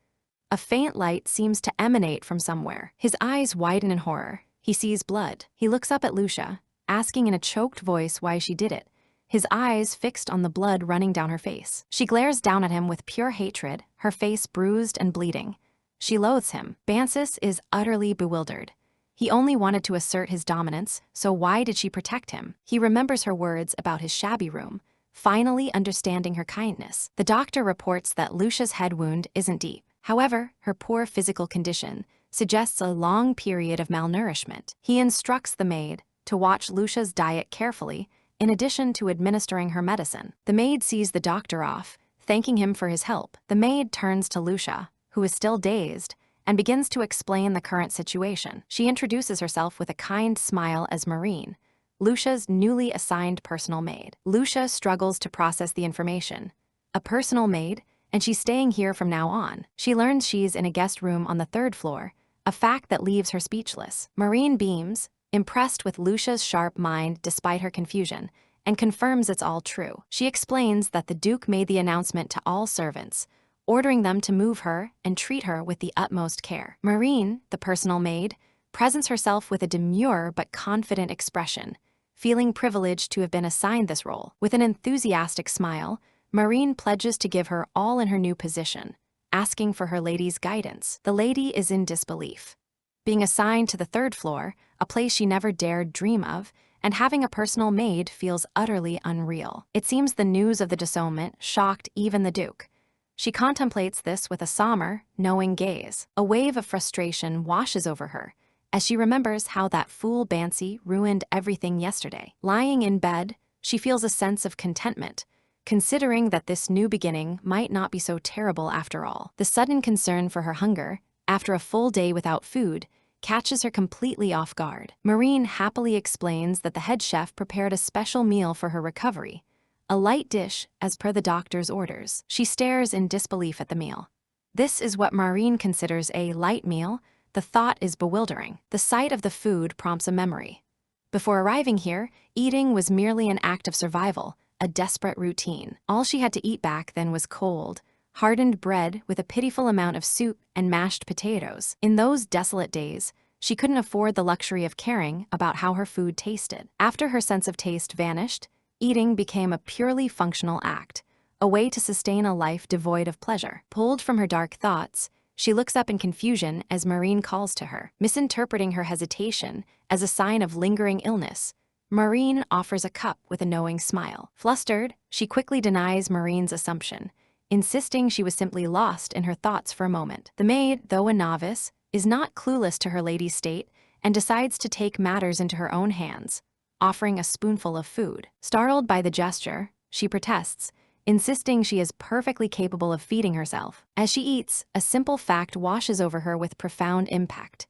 A faint light seems to emanate from somewhere. His eyes widen in horror. He sees blood. He looks up at Lucia, asking in a choked voice why she did it, his eyes fixed on the blood running down her face. She glares down at him with pure hatred, her face bruised and bleeding. She loathes him. Bansis is utterly bewildered. He only wanted to assert his dominance, so why did she protect him? He remembers her words about his shabby room, finally understanding her kindness. The doctor reports that Lucia's head wound isn't deep. However, her poor physical condition suggests a long period of malnourishment. He instructs the maid to watch Lucia's diet carefully, in addition to administering her medicine. The maid sees the doctor off, thanking him for his help. The maid turns to Lucia, who is still dazed, and begins to explain the current situation. She introduces herself with a kind smile as Marine, Lucia's newly assigned personal maid. Lucia struggles to process the information. A personal maid, and she's staying here from now on. She learns she's in a guest room on the 3rd floor, a fact that leaves her speechless. Marine beams, impressed with Lucia's sharp mind despite her confusion, and confirms it's all true. She explains that the Duke made the announcement to all servants, ordering them to move her and treat her with the utmost care. Marine, the personal maid, presents herself with a demure but confident expression, feeling privileged to have been assigned this role. With an enthusiastic smile, Marine pledges to give her all in her new position, asking for her lady's guidance. The lady is in disbelief. Being assigned to the 3rd floor, a place she never dared dream of, and having a personal maid feels utterly unreal. It seems the news of the disownment shocked even the Duke. She contemplates this with a somber, knowing gaze. A wave of frustration washes over her, as she remembers how that fool Bansi ruined everything yesterday. Lying in bed, she feels a sense of contentment, considering that this new beginning might not be so terrible after all. The sudden concern for her hunger, after a full day without food, catches her completely off guard. Marine happily explains that the head chef prepared a special meal for her recovery, a light dish as per the doctor's orders. She stares in disbelief at the meal. This is what Marine considers a light meal. The thought is bewildering. The sight of the food prompts a memory. Before arriving here, eating was merely an act of survival, a desperate routine. All she had to eat back then was cold, hardened bread with a pitiful amount of soup and mashed potatoes. In those desolate days, she couldn't afford the luxury of caring about how her food tasted. After her sense of taste vanished, eating became a purely functional act, a way to sustain a life devoid of pleasure. Pulled from her dark thoughts, she looks up in confusion as Marine calls to her. Misinterpreting her hesitation as a sign of lingering illness, Marine offers a cup with a knowing smile. Flustered, she quickly denies Marine's assumption, insisting she was simply lost in her thoughts for a moment. The maid, though a novice, is not clueless to her lady's state and decides to take matters into her own hands, offering a spoonful of food. Startled by the gesture, she protests, insisting she is perfectly capable of feeding herself. As she eats, a simple fact washes over her with profound impact.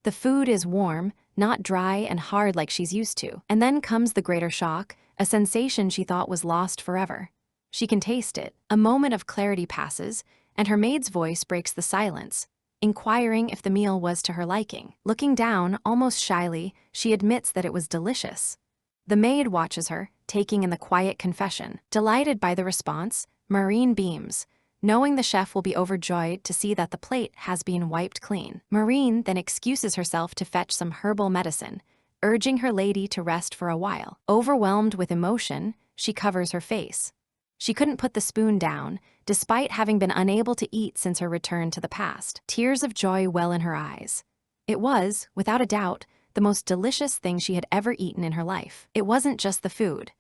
The food is warm, not dry and hard like she's used to. And then comes the greater shock, a sensation she thought was lost forever. She can taste it. A moment of clarity passes, and her maid's voice breaks the silence, inquiring if the meal was to her liking. Looking down, almost shyly, she admits that it was delicious. The maid watches her, taking in the quiet confession. Delighted by the response, Maureen beams, knowing the chef will be overjoyed to see that the plate has been wiped clean. Maureen then excuses herself to fetch some herbal medicine, urging her lady to rest for a while. Overwhelmed with emotion, she covers her face. She couldn't put the spoon down, despite having been unable to eat since her return to the past. Tears of joy well in her eyes. It was, without a doubt, the most delicious thing she had ever eaten in her life. It wasn't just the food.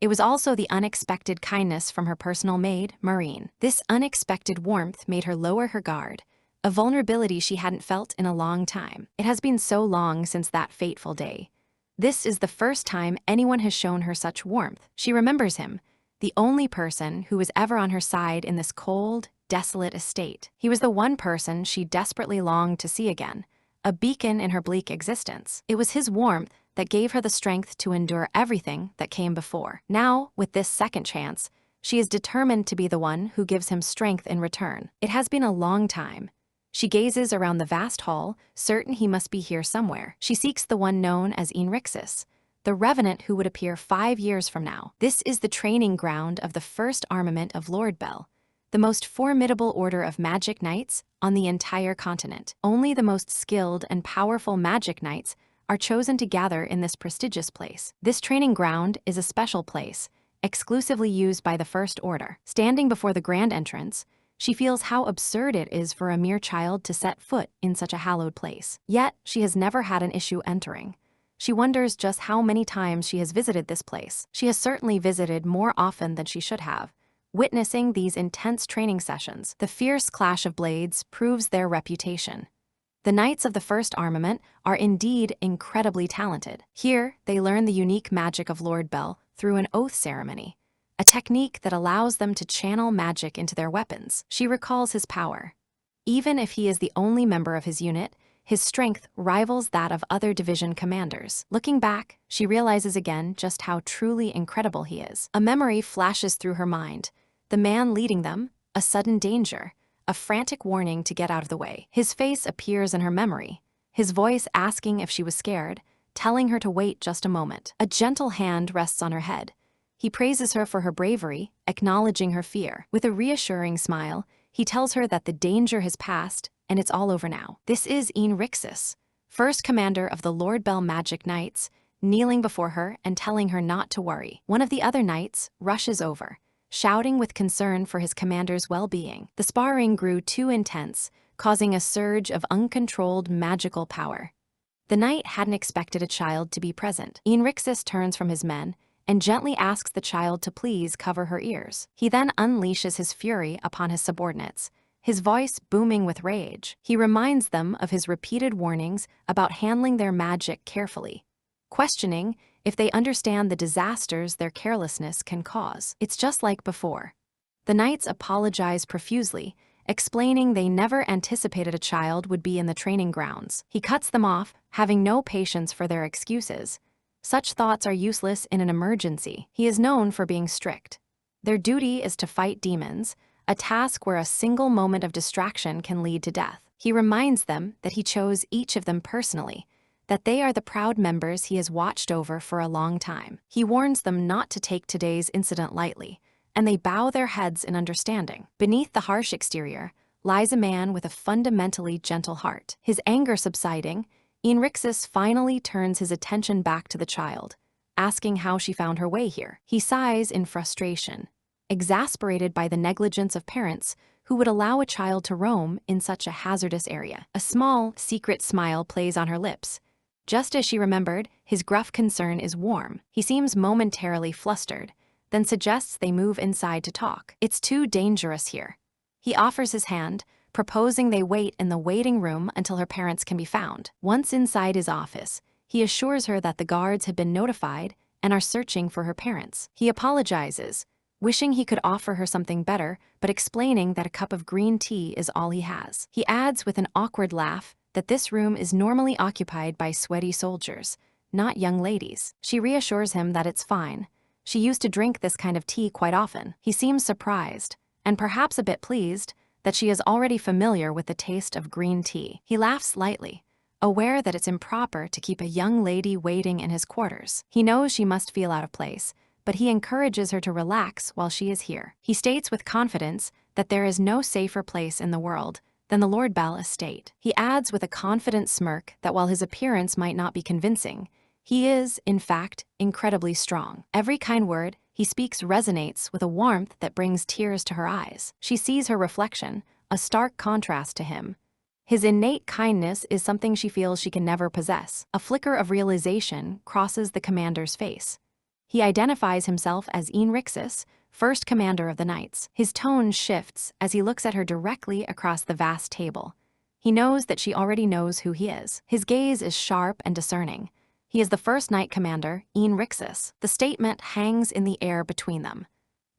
It was also the unexpected kindness from her personal maid, Maureen. This unexpected warmth made her lower her guard, a vulnerability she hadn't felt in a long time. It has been so long since that fateful day. This is the first time anyone has shown her such warmth. She remembers him, the only person who was ever on her side in this cold, desolate estate. He was the one person she desperately longed to see again, a beacon in her bleak existence. It was his warmth that gave her the strength to endure everything that came before. Now, with this second chance, she is determined to be the one who gives him strength in return. It has been a long time. She gazes around the vast hall, certain he must be here somewhere. She seeks the one known as Enrixis, the revenant who would appear 5 years from now. This is the training ground of the first armament of Lord Bell, the most formidable order of magic knights on the entire continent. Only the most skilled and powerful magic knights are chosen to gather in this prestigious place. This training ground is a special place, exclusively used by the First Order. Standing before the grand entrance, she feels how absurd it is for a mere child to set foot in such a hallowed place. Yet, she has never had an issue entering. She wonders just how many times she has visited this place. She has certainly visited more often than she should have, witnessing these intense training sessions. The fierce clash of blades proves their reputation. The knights of the first armament are indeed incredibly talented. Here, they learn the unique magic of Lord Bell through an oath ceremony, a technique that allows them to channel magic into their weapons. She recalls his power. Even if he is the only member of his unit, his strength rivals that of other division commanders. Looking back, she realizes again just how truly incredible he is. A memory flashes through her mind. The man leading them, a sudden danger, a frantic warning to get out of the way. His face appears in her memory, his voice asking if she was scared, telling her to wait just a moment. A gentle hand rests on her head. He praises her for her bravery, acknowledging her fear. With a reassuring smile, he tells her that the danger has passed and it's all over now. This is Enrixis, first commander of the Lord Bell Magic Knights, kneeling before her and telling her not to worry. One of the other knights rushes over, shouting with concern for his commander's well-being. The sparring grew too intense, causing a surge of uncontrolled magical power. The knight hadn't expected a child to be present. Enrixis turns from his men and gently asks the child to please cover her ears. He then unleashes his fury upon his subordinates, his voice booming with rage. He reminds them of his repeated warnings about handling their magic carefully, questioning if they understand the disasters their carelessness can cause. It's just like before. The knights apologize profusely, explaining they never anticipated a child would be in the training grounds. He cuts them off, having no patience for their excuses. Such thoughts are useless in an emergency. He is known for being strict. Their duty is to fight demons, a task where a single moment of distraction can lead to death. He reminds them that he chose each of them personally, that they are the proud members he has watched over for a long time. He warns them not to take today's incident lightly, and they bow their heads in understanding. Beneath the harsh exterior lies a man with a fundamentally gentle heart. His anger subsiding, Enrixis finally turns his attention back to the child, asking how she found her way here. He sighs in frustration, exasperated by the negligence of parents who would allow a child to roam in such a hazardous area. A small, secret smile plays on her lips. Just as she remembered, his gruff concern is warm. He seems momentarily flustered, then suggests they move inside to talk. It's too dangerous here. He offers his hand, proposing they wait in the waiting room until her parents can be found. Once inside his office, he assures her that the guards have been notified and are searching for her parents. He apologizes, wishing he could offer her something better, but explaining that a cup of green tea is all he has. He adds with an awkward laugh that this room is normally occupied by sweaty soldiers, not young ladies. She reassures him that it's fine. She used to drink this kind of tea quite often. He seems surprised, and perhaps a bit pleased, that she is already familiar with the taste of green tea. He laughs lightly, aware that it's improper to keep a young lady waiting in his quarters. He knows she must feel out of place, but he encourages her to relax while she is here. He states with confidence that there is no safer place in the world than the Lord Bell estate. He adds with a confident smirk that while his appearance might not be convincing, he is, in fact, incredibly strong. Every kind word he speaks resonates with a warmth that brings tears to her eyes. She sees her reflection, a stark contrast to him. His innate kindness is something she feels she can never possess. A flicker of realization crosses the commander's face. He identifies himself as Enrixis, first commander of the Knights. His tone shifts as he looks at her directly across the vast table. He knows that she already knows who he is. His gaze is sharp and discerning. He is the first Knight Commander, Enrixis. The statement hangs in the air between them.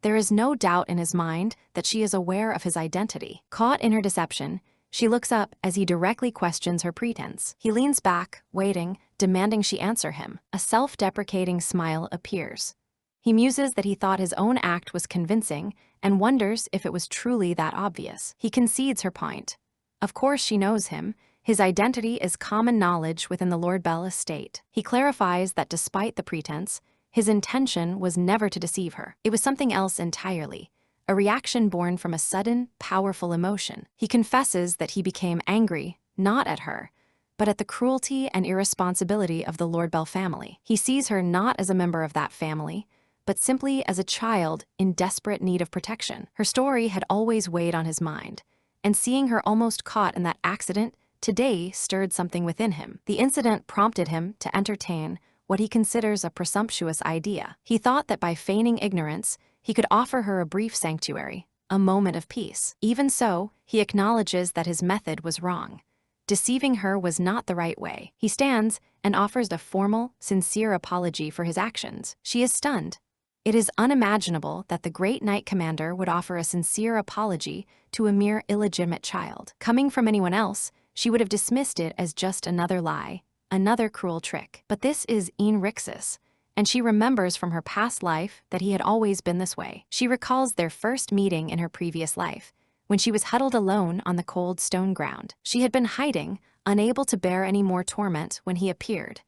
There is no doubt in his mind that she is aware of his identity. Caught in her deception, she looks up as he directly questions her pretense. He leans back, waiting, demanding she answer him. A self-deprecating smile appears. He muses that he thought his own act was convincing and wonders if it was truly that obvious. He concedes her point. Of course she knows him. His identity is common knowledge within the Lord Bell estate. He clarifies that despite the pretense, his intention was never to deceive her. It was something else entirely, a reaction born from a sudden, powerful emotion. He confesses that he became angry, not at her, but at the cruelty and irresponsibility of the Lord Bell family. He sees her not as a member of that family, but simply as a child in desperate need of protection. Her story had always weighed on his mind, and seeing her almost caught in that accident today stirred something within him. The incident prompted him to entertain what he considers a presumptuous idea. He thought that by feigning ignorance, he could offer her a brief sanctuary, a moment of peace. Even so, he acknowledges that his method was wrong. Deceiving her was not the right way. He stands and offers a formal, sincere apology for his actions. She is stunned. It is unimaginable that the great Knight Commander would offer a sincere apology to a mere illegitimate child. Coming from anyone else, she would have dismissed it as just another lie, another cruel trick. But this is Enrixis, and she remembers from her past life that he had always been this way. She recalls their first meeting in her previous life, when she was huddled alone on the cold stone ground. She had been hiding, unable to bear any more torment when he appeared.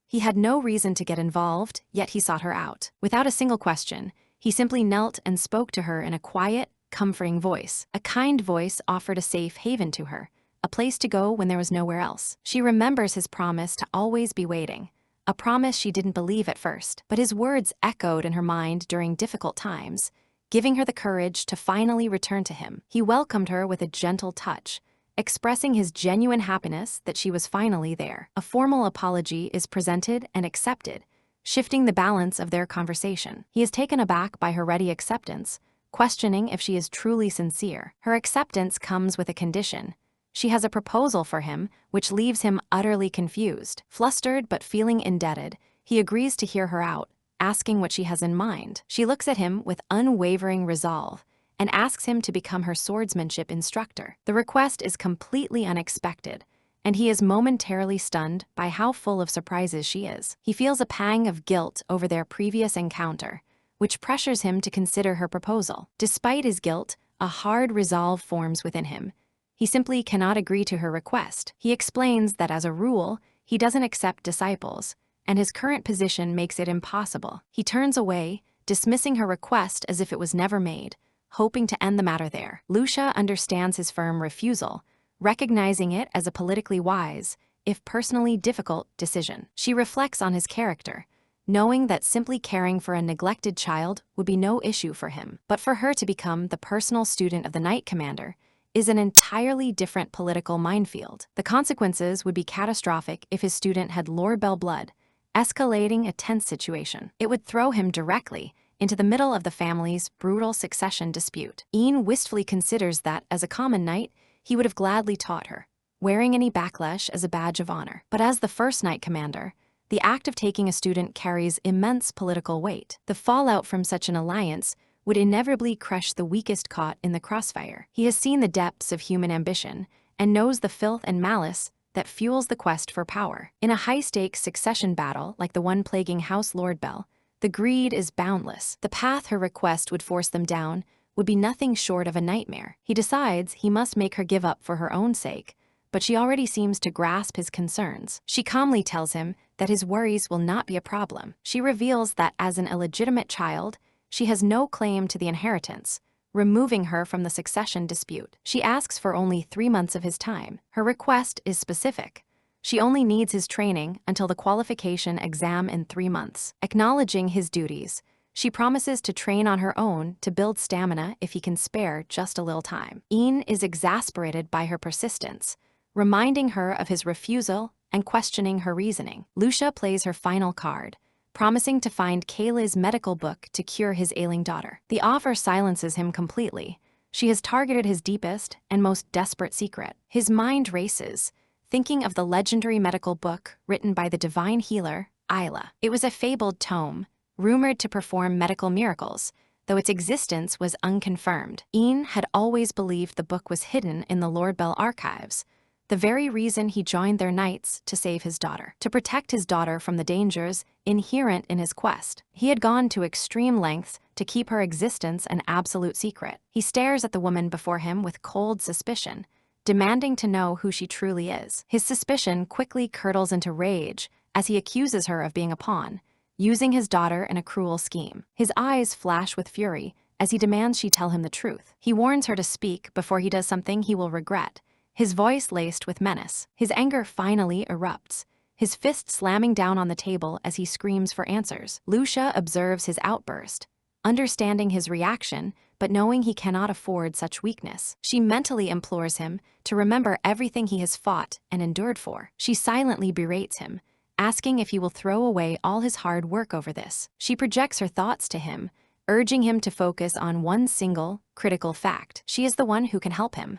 He had no reason to get involved, yet he sought her out. Without a single question, he simply knelt and spoke to her in a quiet, comforting voice. A kind voice offered a safe haven to her, a place to go when there was nowhere else. She remembers his promise to always be waiting, a promise she didn't believe at first, but his words echoed in her mind during difficult times, giving her the courage to finally return to him. He welcomed her with a gentle touch, expressing his genuine happiness that she was finally there. A formal apology is presented and accepted, shifting the balance of their conversation. He is taken aback by her ready acceptance, questioning if she is truly sincere. Her acceptance comes with a condition. She has a proposal for him, which leaves him utterly confused. Flustered but feeling indebted, he agrees to hear her out, asking what she has in mind. She looks at him with unwavering resolve and asks him to become her swordsmanship instructor. The request is completely unexpected, and he is momentarily stunned by how full of surprises she is. He feels a pang of guilt over their previous encounter, which pressures him to consider her proposal. Despite his guilt, a hard resolve forms within him. He simply cannot agree to her request. He explains that as a rule, he doesn't accept disciples, and his current position makes it impossible. He turns away, dismissing her request as if it was never made, hoping to end the matter there. Lucia understands his firm refusal, recognizing it as a politically wise, if personally difficult, decision. She reflects on his character, knowing that simply caring for a neglected child would be no issue for him. But for her to become the personal student of the Knight Commander is an entirely different political minefield. The consequences would be catastrophic if his student had Lord Bell blood, escalating a tense situation. It would throw him directly into the middle of the family's brutal succession dispute. Ian wistfully considers that, as a common knight, he would have gladly taught her, wearing any backlash as a badge of honor. But as the first knight commander, the act of taking a student carries immense political weight. The fallout from such an alliance would inevitably crush the weakest caught in the crossfire. He has seen the depths of human ambition and knows the filth and malice that fuels the quest for power. In a high-stakes succession battle like the one plaguing House Lord Bell, the greed is boundless. The path her request would force them down would be nothing short of a nightmare. He decides he must make her give up for her own sake, but she already seems to grasp his concerns. She calmly tells him that his worries will not be a problem. She reveals that as an illegitimate child, she has no claim to the inheritance, removing her from the succession dispute. She asks for only 3 months of his time. Her request is specific. She only needs his training until the qualification exam in 3 months. Acknowledging his duties, she promises to train on her own to build stamina if he can spare just a little time. Ian is exasperated by her persistence, reminding her of his refusal and questioning her reasoning. Lucia plays her final card, promising to find Kayla's medical book to cure his ailing daughter. The offer silences him completely. She has targeted his deepest and most desperate secret. His mind races, thinking of the legendary medical book written by the divine healer, Isla. It was a fabled tome, rumored to perform medical miracles, though its existence was unconfirmed. Ian had always believed the book was hidden in the Lord Bell archives, the very reason he joined their knights to save his daughter. To protect his daughter from the dangers inherent in his quest, he had gone to extreme lengths to keep her existence an absolute secret. He stares at the woman before him with cold suspicion, demanding to know who she truly is. His suspicion quickly curdles into rage as he accuses her of being a pawn, using his daughter in a cruel scheme. His eyes flash with fury as he demands she tell him the truth. He warns her to speak before he does something he will regret, his voice laced with menace. His anger finally erupts, his fist slamming down on the table as he screams for answers. Lucia observes his outburst, understanding his reaction, but knowing he cannot afford such weakness. She mentally implores him to remember everything he has fought and endured for. She silently berates him, asking if he will throw away all his hard work over this. She projects her thoughts to him, urging him to focus on one single, critical fact. She is the one who can help him.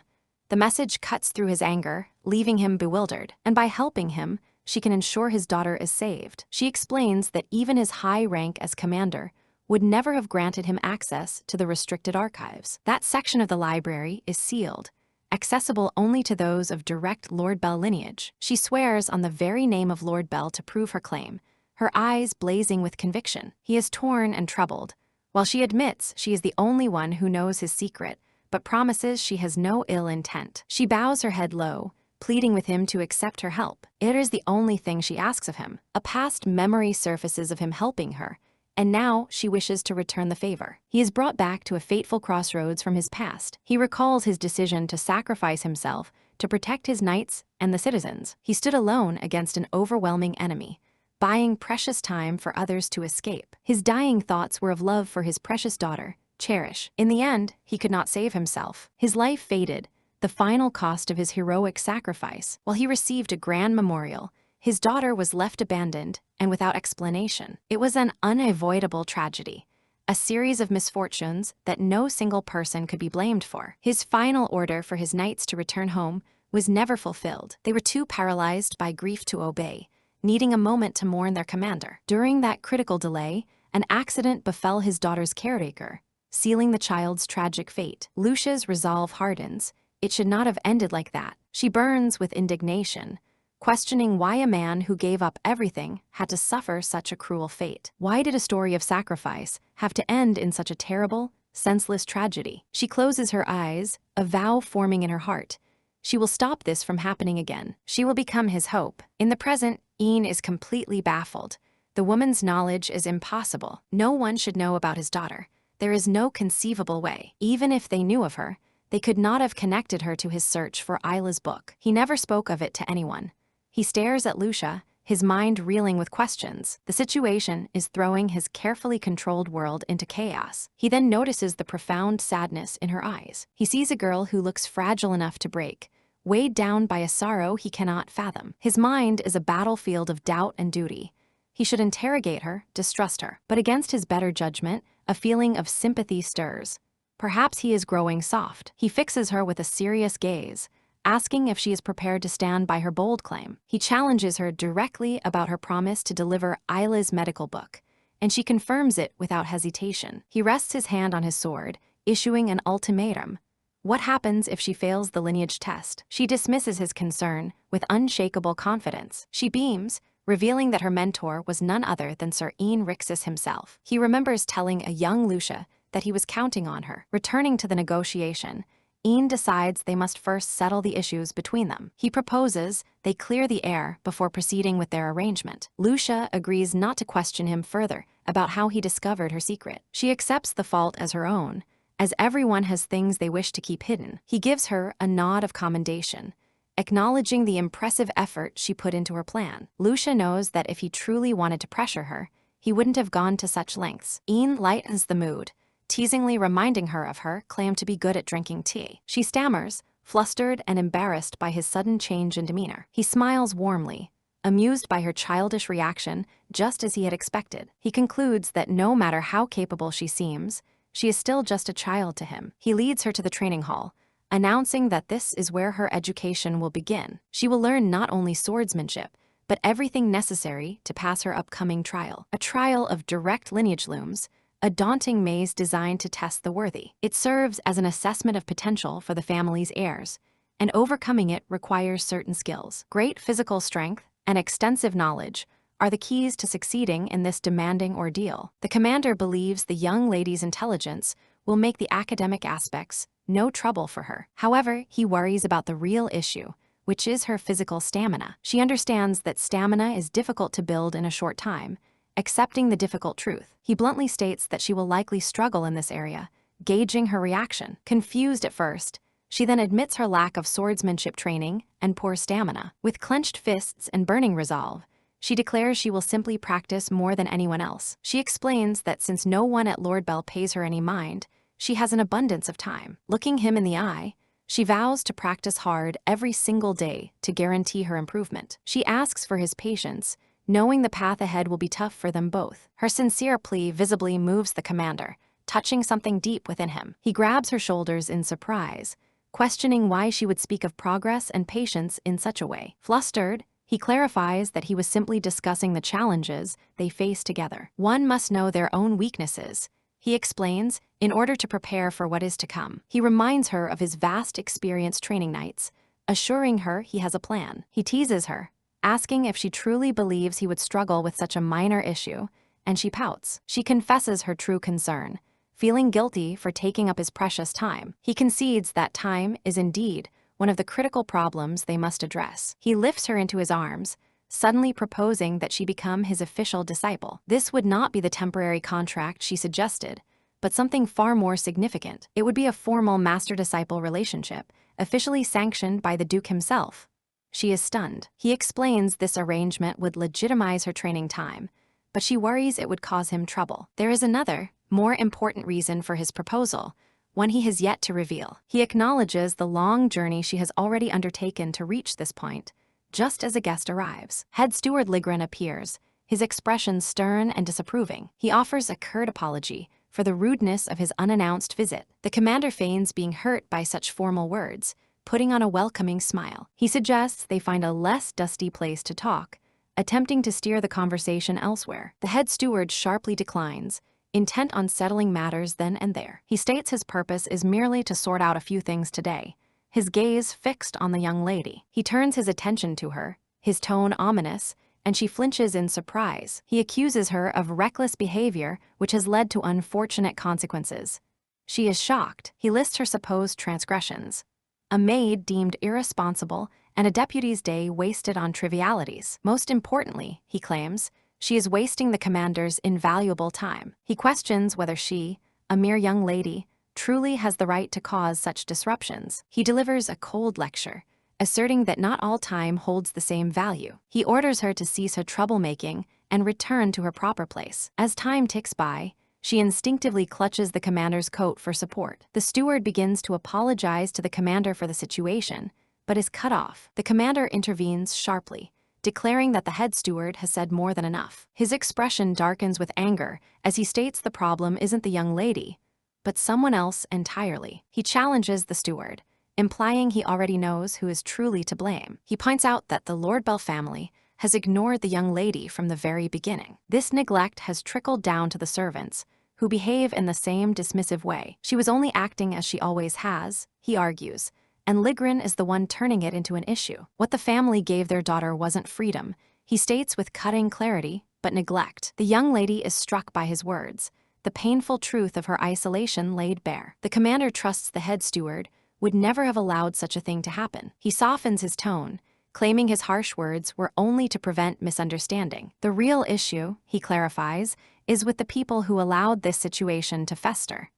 The message cuts through his anger, leaving him bewildered, and by helping him, she can ensure his daughter is saved. She explains that even his high rank as commander would never have granted him access to the restricted archives. That section of the library is sealed, accessible only to those of direct Lord Bell lineage. She swears on the very name of Lord Bell to prove her claim, her eyes blazing with conviction. He is torn and troubled, while she admits she is the only one who knows his secret, but promises she has no ill intent. She bows her head low, pleading with him to accept her help. It is the only thing she asks of him. A past memory surfaces of him helping her, and now she wishes to return the favor. He is brought back to a fateful crossroads from his past. He recalls his decision to sacrifice himself to protect his knights and the citizens. He stood alone against an overwhelming enemy, buying precious time for others to escape. His dying thoughts were of love for his precious daughter, Cherish. In the end, he could not save himself. His life faded, the final cost of his heroic sacrifice. While he received a grand memorial, his daughter was left abandoned and without explanation. It was an unavoidable tragedy, a series of misfortunes that no single person could be blamed for. His final order for his knights to return home was never fulfilled. They were too paralyzed by grief to obey, needing a moment to mourn their commander. During that critical delay, an accident befell his daughter's caretaker, sealing the child's tragic fate. Lucia's resolve hardens. It should not have ended like that. She burns with indignation, questioning why a man who gave up everything had to suffer such a cruel fate. Why did a story of sacrifice have to end in such a terrible, senseless tragedy? She closes her eyes, a vow forming in her heart. She will stop this from happening again. She will become his hope. In the present, Ian is completely baffled. The woman's knowledge is impossible. No one should know about his daughter. There is no conceivable way. Even if they knew of her, they could not have connected her to his search for Isla's book. He never spoke of it to anyone. He stares at Lucia, his mind reeling with questions. The situation is throwing his carefully controlled world into chaos. He then notices the profound sadness in her eyes. He sees a girl who looks fragile enough to break, weighed down by a sorrow he cannot fathom. His mind is a battlefield of doubt and duty. He should interrogate her, distrust her. But against his better judgment, a feeling of sympathy stirs. Perhaps he is growing soft. He fixes her with a serious gaze, asking if she is prepared to stand by her bold claim. He challenges her directly about her promise to deliver Isla's medical book, and she confirms it without hesitation. He rests his hand on his sword, issuing an ultimatum. What happens if she fails the lineage test? She dismisses his concern with unshakable confidence. She beams, revealing that her mentor was none other than Sir Ian Rixus himself. He remembers telling a young Lucia that he was counting on her. Returning to the negotiation, Ian decides they must first settle the issues between them. He proposes they clear the air before proceeding with their arrangement. Lucia agrees not to question him further about how he discovered her secret. She accepts the fault as her own, as everyone has things they wish to keep hidden. He gives her a nod of commendation, acknowledging the impressive effort she put into her plan. Lucia knows that if he truly wanted to pressure her, he wouldn't have gone to such lengths. Ian lightens the mood, teasingly reminding her of her claim to be good at drinking tea. She stammers, flustered and embarrassed by his sudden change in demeanor. He smiles warmly, amused by her childish reaction, just as he had expected. He concludes that no matter how capable she seems, she is still just a child to him. He leads her to the training hall, announcing that this is where her education will begin. She will learn not only swordsmanship, but everything necessary to pass her upcoming trial. A trial of direct lineage looms, a daunting maze designed to test the worthy. It serves as an assessment of potential for the family's heirs, and overcoming it requires certain skills. Great physical strength and extensive knowledge are the keys to succeeding in this demanding ordeal. The commander believes the young lady's intelligence will make the academic aspects no trouble for her. However, he worries about the real issue, which is her physical stamina. She understands that stamina is difficult to build in a short time, accepting the difficult truth. He bluntly states that she will likely struggle in this area, gauging her reaction. Confused at first, she then admits her lack of swordsmanship training and poor stamina. With clenched fists and burning resolve, she declares she will simply practice more than anyone else. She explains that since no one at Lord Bell pays her any mind, she has an abundance of time. Looking him in the eye, she vows to practice hard every single day to guarantee her improvement. She asks for his patience, knowing the path ahead will be tough for them both. Her sincere plea visibly moves the commander, touching something deep within him. He grabs her shoulders in surprise, questioning why she would speak of progress and patience in such a way. Flustered, he clarifies that he was simply discussing the challenges they face together. One must know their own weaknesses, he explains, in order to prepare for what is to come. He reminds her of his vast experience training nights, assuring her he has a plan. He teases her, asking if she truly believes he would struggle with such a minor issue, and she pouts. She confesses her true concern, feeling guilty for taking up his precious time. He concedes that time is indeed one of the critical problems they must address. He lifts her into his arms, suddenly proposing that she become his official disciple. This would not be the temporary contract she suggested, but something far more significant. It would be a formal master-disciple relationship, officially sanctioned by the Duke himself. She is stunned. He explains this arrangement would legitimize her training time, but she worries it would cause him trouble. There is another, more important reason for his proposal, one he has yet to reveal. He acknowledges the long journey she has already undertaken to reach this point, just as a guest arrives. Head Steward Ligren appears, his expression stern and disapproving. He offers a curt apology for the rudeness of his unannounced visit. The commander feigns being hurt by such formal words, putting on a welcoming smile. He suggests they find a less dusty place to talk, attempting to steer the conversation elsewhere. The head steward sharply declines, intent on settling matters then and there. He states his purpose is merely to sort out a few things today, his gaze fixed on the young lady. He turns his attention to her, his tone ominous, and she flinches in surprise. He accuses her of reckless behavior which has led to unfortunate consequences. She is shocked. He lists her supposed transgressions: a maid deemed irresponsible and a deputy's day wasted on trivialities. Most importantly, he claims, she is wasting the commander's invaluable time. He questions whether she, a mere young lady, truly has the right to cause such disruptions. He delivers a cold lecture, asserting that not all time holds the same value. He orders her to cease her troublemaking and return to her proper place. As time ticks by, she instinctively clutches the commander's coat for support. The steward begins to apologize to the commander for the situation, but is cut off. The commander intervenes sharply, declaring that the head steward has said more than enough. His expression darkens with anger as he states the problem isn't the young lady, but someone else entirely. He challenges the steward, implying he already knows who is truly to blame. He points out that the Lord Bell family has ignored the young lady from the very beginning. This neglect has trickled down to the servants, who behave in the same dismissive way. She was only acting as she always has, he argues, and Ligrin is the one turning it into an issue. What the family gave their daughter wasn't freedom, he states with cutting clarity, but neglect. The young lady is struck by his words, the painful truth of her isolation laid bare. The commander trusts the head steward would never have allowed such a thing to happen. He softens his tone, claiming his harsh words were only to prevent misunderstanding. The real issue, he clarifies, is with the people who allowed this situation to fester.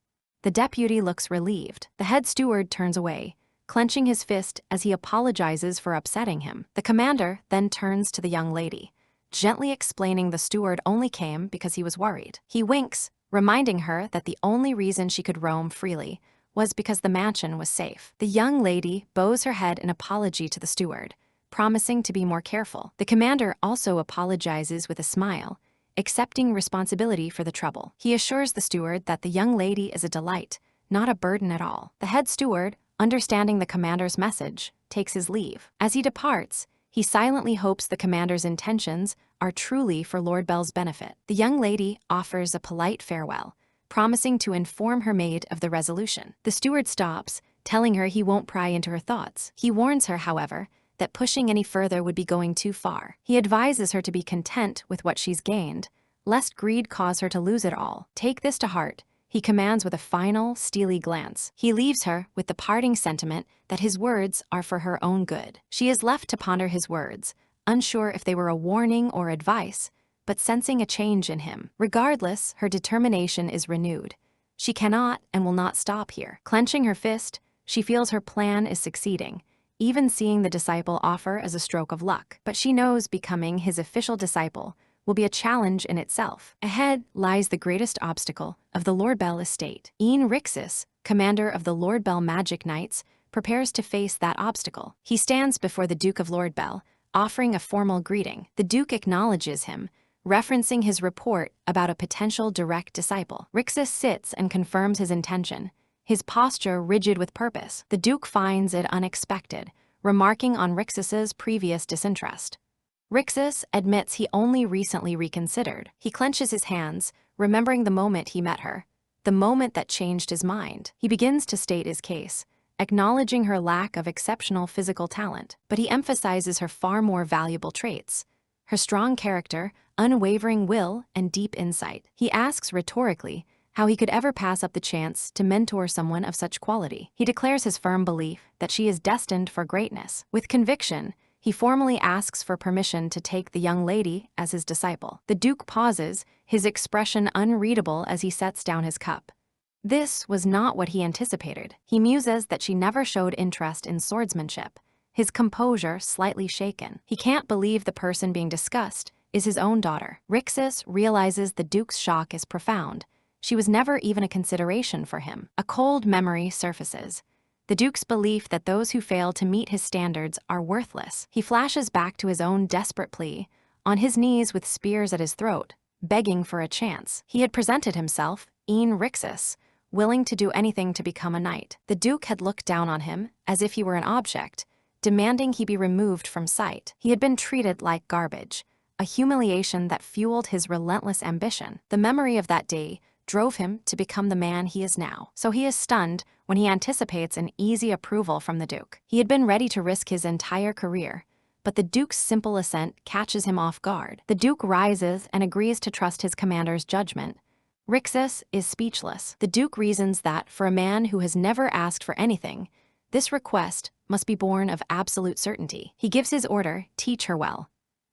The deputy looks relieved. The head steward turns away, clenching his fist as he apologizes for upsetting him. The commander then turns to the young lady, gently explaining the steward only came because he was worried. He winks, reminding her that the only reason she could roam freely was because the mansion was safe. The young lady bows her head in apology to the steward, promising to be more careful. The commander also apologizes with a smile, accepting responsibility for the trouble. He assures the steward that the young lady is a delight, not a burden at all. The head steward, understanding the commander's message, takes his leave. As he departs, he silently hopes the commander's intentions are truly for Lord Bell's benefit. The young lady offers a polite farewell, promising to inform her maid of the resolution. The steward stops, telling her he won't pry into her thoughts. He warns her, however, that pushing any further would be going too far. He advises her to be content with what she's gained, lest greed cause her to lose it all. Take this to heart, he commands with a final, steely glance. He leaves her with the parting sentiment that his words are for her own good. She is left to ponder his words, unsure if they were a warning or advice, but sensing a change in him. Regardless, her determination is renewed. She cannot and will not stop here. Clenching her fist, she feels her plan is succeeding, even seeing the disciple offer as a stroke of luck. But she knows becoming his official disciple will be a challenge in itself. Ahead lies the greatest obstacle of the Lord Bell estate. Ian Rixus, commander of the Lord Bell Magic Knights, prepares to face that obstacle. He stands before the Duke of Lord Bell, offering a formal greeting. The Duke acknowledges him, referencing his report about a potential direct disciple. Rixus sits and confirms his intention, his posture rigid with purpose. The Duke finds it unexpected, remarking on Rixus's previous disinterest. Rixus admits he only recently reconsidered. He clenches his hands, remembering the moment he met her, the moment that changed his mind. He begins to state his case, acknowledging her lack of exceptional physical talent, but he emphasizes her far more valuable traits: her strong character, unwavering will, and deep insight. He asks rhetorically how he could ever pass up the chance to mentor someone of such quality. He declares his firm belief that she is destined for greatness. With conviction, he formally asks for permission to take the young lady as his disciple. The Duke pauses, his expression unreadable as he sets down his cup. This was not what he anticipated. He muses that she never showed interest in swordsmanship, his composure slightly shaken. He can't believe the person being discussed is his own daughter. Rixus realizes the Duke's shock is profound. She was never even a consideration for him. A cold memory surfaces. The Duke's belief that those who fail to meet his standards are worthless. He flashes back to his own desperate plea, on his knees with spears at his throat, begging for a chance. He had presented himself, Ian Rixus, willing to do anything to become a knight. The Duke had looked down on him as if he were an object, demanding he be removed from sight. He had been treated like garbage, a humiliation that fueled his relentless ambition. The memory of that day drove him to become the man he is now. So he is stunned when he anticipates an easy approval from the Duke. He had been ready to risk his entire career, but the Duke's simple assent catches him off guard. The Duke rises and agrees to trust his commander's judgment. Rixus is speechless. The Duke reasons that for a man who has never asked for anything, this request must be born of absolute certainty. He gives his order, "Teach her well."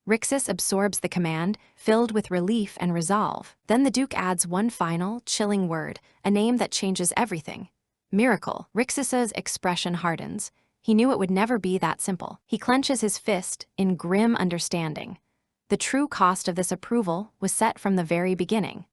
Rixus absorbs the command, filled with relief and resolve. Then the Duke adds one final, chilling word, a name that changes everything: Miracle. Rixus's expression hardens. He knew it would never be that simple. He clenches his fist in grim understanding. The true cost of this approval was set from the very beginning.